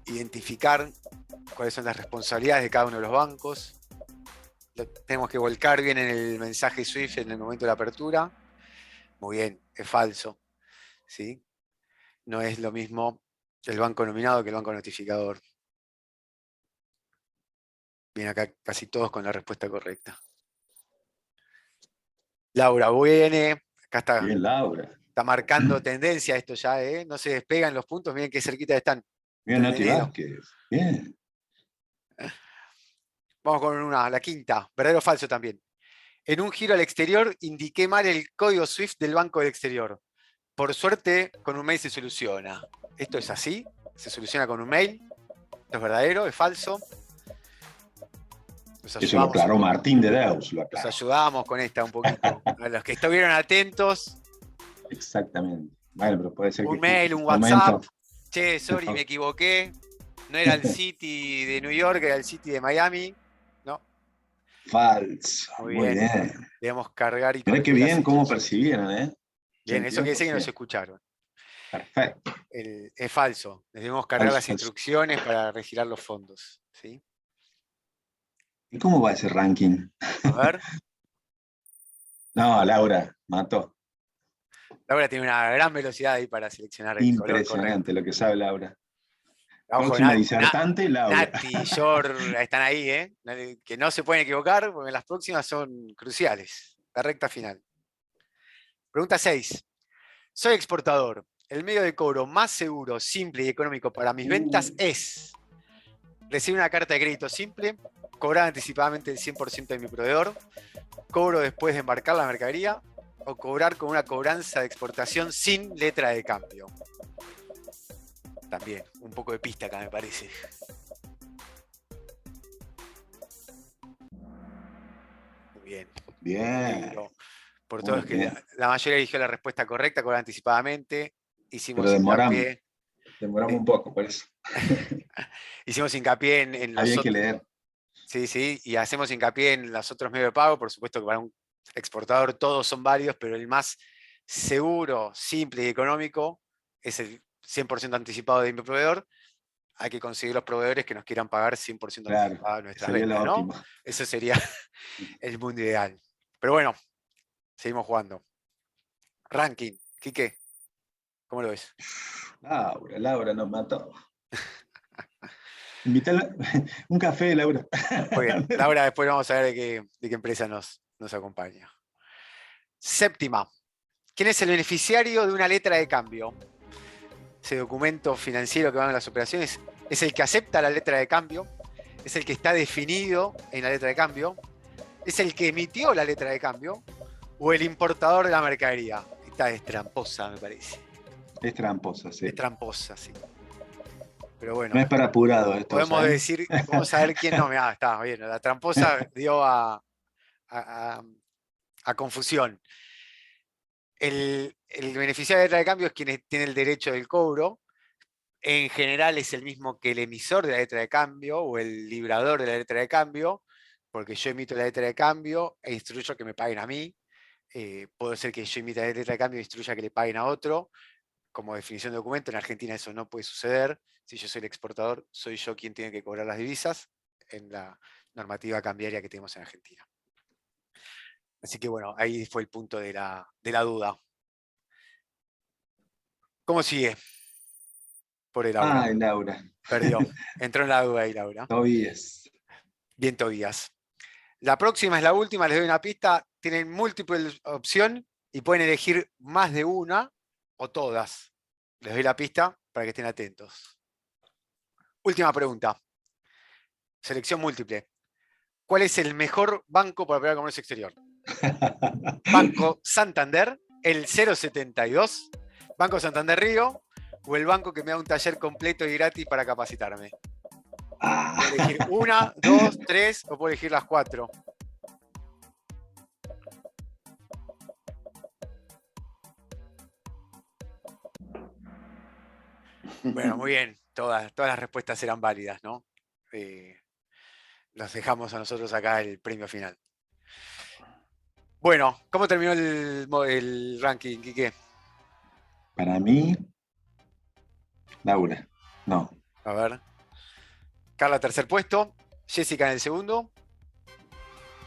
identificar cuáles son las responsabilidades de cada uno de los bancos. Lo tenemos que volcar bien en el mensaje SWIFT en el momento de la apertura. Muy bien, es falso. ¿Sí? No es lo mismo el banco nominado que el banco notificador. Bien, acá casi todos con la respuesta correcta. Laura viene. Acá está. Bien, Laura. Está marcando tendencia esto ya, No se despegan los puntos, miren qué cerquita están. Bien, Nati Vázquez. Bien. Vamos con la quinta. ¿Verdadero o falso también? En un giro al exterior indiqué mal el código SWIFT del banco del exterior. Por suerte, con un mail se soluciona. ¿Esto es así? ¿Se soluciona con un mail? ¿Esto es verdadero? ¿Es falso? Eso lo aclaró Martín de Deus. Nos ayudamos con esta un poquito. A los que estuvieron atentos. Exactamente. Bueno, pero puede ser un mail, un WhatsApp, Che, sorry, me equivoqué. No era el City de New York, era el City de Miami. No. Falso. Muy bien. Debemos cargar y Mirá qué corregir las bien cómo instrucciones. percibieron, ¿eh? Bien, eso quiere decir que nos 82%. escucharon. Perfecto. Es falso. Debemos cargar las Falso. instrucciones para regirar los fondos. ¿Sí? ¿Y cómo va ese ranking? A ver. No, Laura, mató. Laura tiene una gran velocidad ahí para seleccionar el color correcto. Impresionante lo que sabe Laura. Ojo, Próxima disertante, Laura. Nati y Yor están ahí, ¿eh? Que no se pueden equivocar, porque las próximas son cruciales. La recta final. Pregunta 6. Soy exportador. El medio de cobro más seguro, simple y económico para mis ventas es recibir una carta de crédito simple, cobrar anticipadamente el 100% de mi proveedor, cobro después de embarcar la mercadería o cobrar con una cobranza de exportación sin letra de cambio. También, un poco de pista acá me parece. Muy bien. Bien. Por todos que la mayoría eligió la respuesta correcta, cobrar anticipadamente. Hicimos Pero hincapié. demoramos un poco, por eso. Hicimos hincapié en los Había que otros. leer. Sí, sí, y hacemos hincapié en los otros medios de pago. Por supuesto que para un exportador todos son válidos, pero el más seguro, simple y económico es el 100% anticipado de mi proveedor. Hay que conseguir los proveedores que nos quieran pagar 100% anticipado de nuestras sería lo ventas, ¿no? óptimo. Eso sería el mundo ideal. Pero bueno, seguimos jugando. Ranking, Quique, ¿cómo lo ves? Laura nos mató. Invítala un café, Laura. Muy bien, Laura, después vamos a ver de qué empresa nos acompaña. Séptima. ¿Quién es el beneficiario de una letra de cambio? Ese documento financiero que va en las operaciones es el que acepta la letra de cambio, es el que está definido en la letra de cambio, es el que emitió la letra de cambio o el importador de la mercadería. Esta es tramposa, me parece. Es tramposa, sí. Es tramposa, sí. Pero bueno. No es para apurado esto. Podemos ¿sabes? decir, vamos a ver quién no me... está bien, la tramposa dio a confusión. El beneficiario de letra de cambio es quien tiene el derecho del cobro. En general es el mismo que el emisor de la letra de cambio o el librador de la letra de cambio, porque yo emito la letra de cambio e instruyo que me paguen a mí. Puede ser que yo emita la letra de cambio e instruya que le paguen a otro. Como definición de documento, en Argentina eso no puede suceder. Si yo soy el exportador, soy yo quien tiene que cobrar las divisas en la normativa cambiaria que tenemos en Argentina. Así que bueno, ahí fue el punto de la duda. ¿Cómo sigue? Por el Laura. Ay, Laura. Perdió. Entró en la duda ahí, Laura. Tobías. Bien, Tobías. La próxima es la última, les doy una pista. Tienen múltiple opción y pueden elegir más de una o todas. Les doy la pista para que estén atentos. Última pregunta. Selección múltiple. ¿Cuál es el mejor banco para operar comercio exterior? ¿Banco Santander, el 072, Banco Santander Río o el banco que me da un taller completo y gratis para capacitarme? ¿Puedo elegir una, dos, tres o puedo elegir las cuatro? Bueno, muy bien. Todas las respuestas eran válidas, ¿no? Los dejamos a nosotros acá el premio final. Bueno, ¿cómo terminó el ranking, Quique? Para mí, Laura. No. A ver. Carla, tercer puesto. Jessica en el segundo.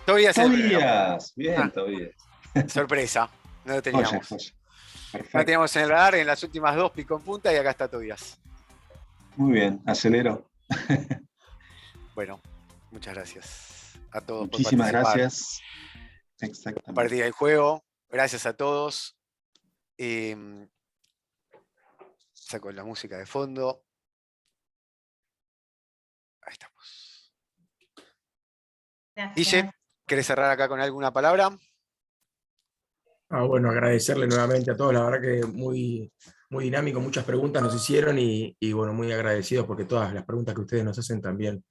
Tobías en el primero. Tobías. Bien, Tobías. Sorpresa. No lo teníamos. Joya. No lo teníamos en el radar. En las últimas dos picó en punta y acá está Tobías. Muy bien, acelero. Bueno, muchas gracias a todos. Muchísimas por participar. gracias. Exactamente. Partida del juego. Gracias a todos. Saco la música de fondo. Ahí estamos. Guille, ¿querés cerrar acá con alguna palabra? Bueno, agradecerle nuevamente a todos, la verdad que muy, muy dinámico, muchas preguntas nos hicieron y bueno, muy agradecidos porque todas las preguntas que ustedes nos hacen también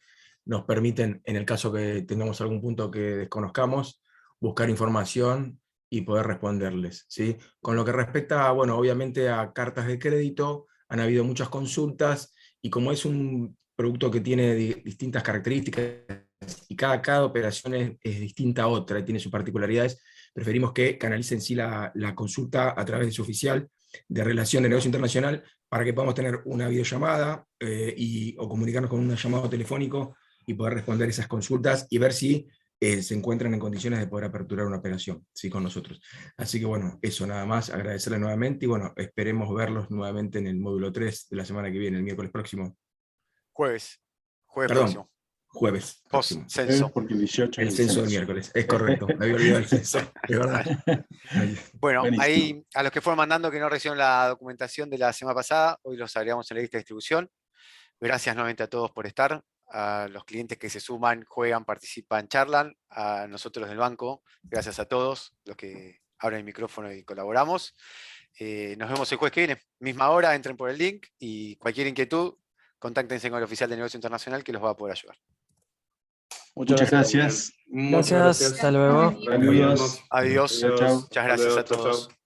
nos permiten, en el caso que tengamos algún punto que desconozcamos, buscar información y poder responderles, ¿sí? Con lo que respecta, bueno, obviamente a cartas de crédito, han habido muchas consultas, y como es un producto que tiene distintas características, y cada operación es distinta a otra, y tiene sus particularidades, preferimos que canalicen sí la consulta a través de su oficial de relación de negocio internacional, para que podamos tener una videollamada o comunicarnos con un llamado telefónico y poder responder esas consultas y ver si se encuentran en condiciones de poder aperturar una operación, ¿sí?, con nosotros. Así que bueno, eso nada más, agradecerles nuevamente, y bueno, esperemos verlos nuevamente en el módulo 3 de la semana que viene, el miércoles próximo. Jueves Perdón, próximo. jueves próximo. Post-censo. Porque el 18 El censo del miércoles, es correcto, me había olvidado el censo, es verdad. Bueno, Buenísimo. ahí a los que fueron mandando que no recibieron la documentación de la semana pasada, hoy los agregamos en la lista de distribución. Gracias nuevamente a todos por estar, a los clientes que se suman, juegan, participan, charlan, a nosotros del banco, gracias a todos los que abren el micrófono y colaboramos. Nos vemos el jueves que viene, misma hora, entren por el link, y cualquier inquietud, contáctense con el oficial de negocio internacional que los va a poder ayudar. Muchas gracias. Muchas gracias. Hasta luego. Saludos. Adiós. Chao, chao. Muchas gracias a todos.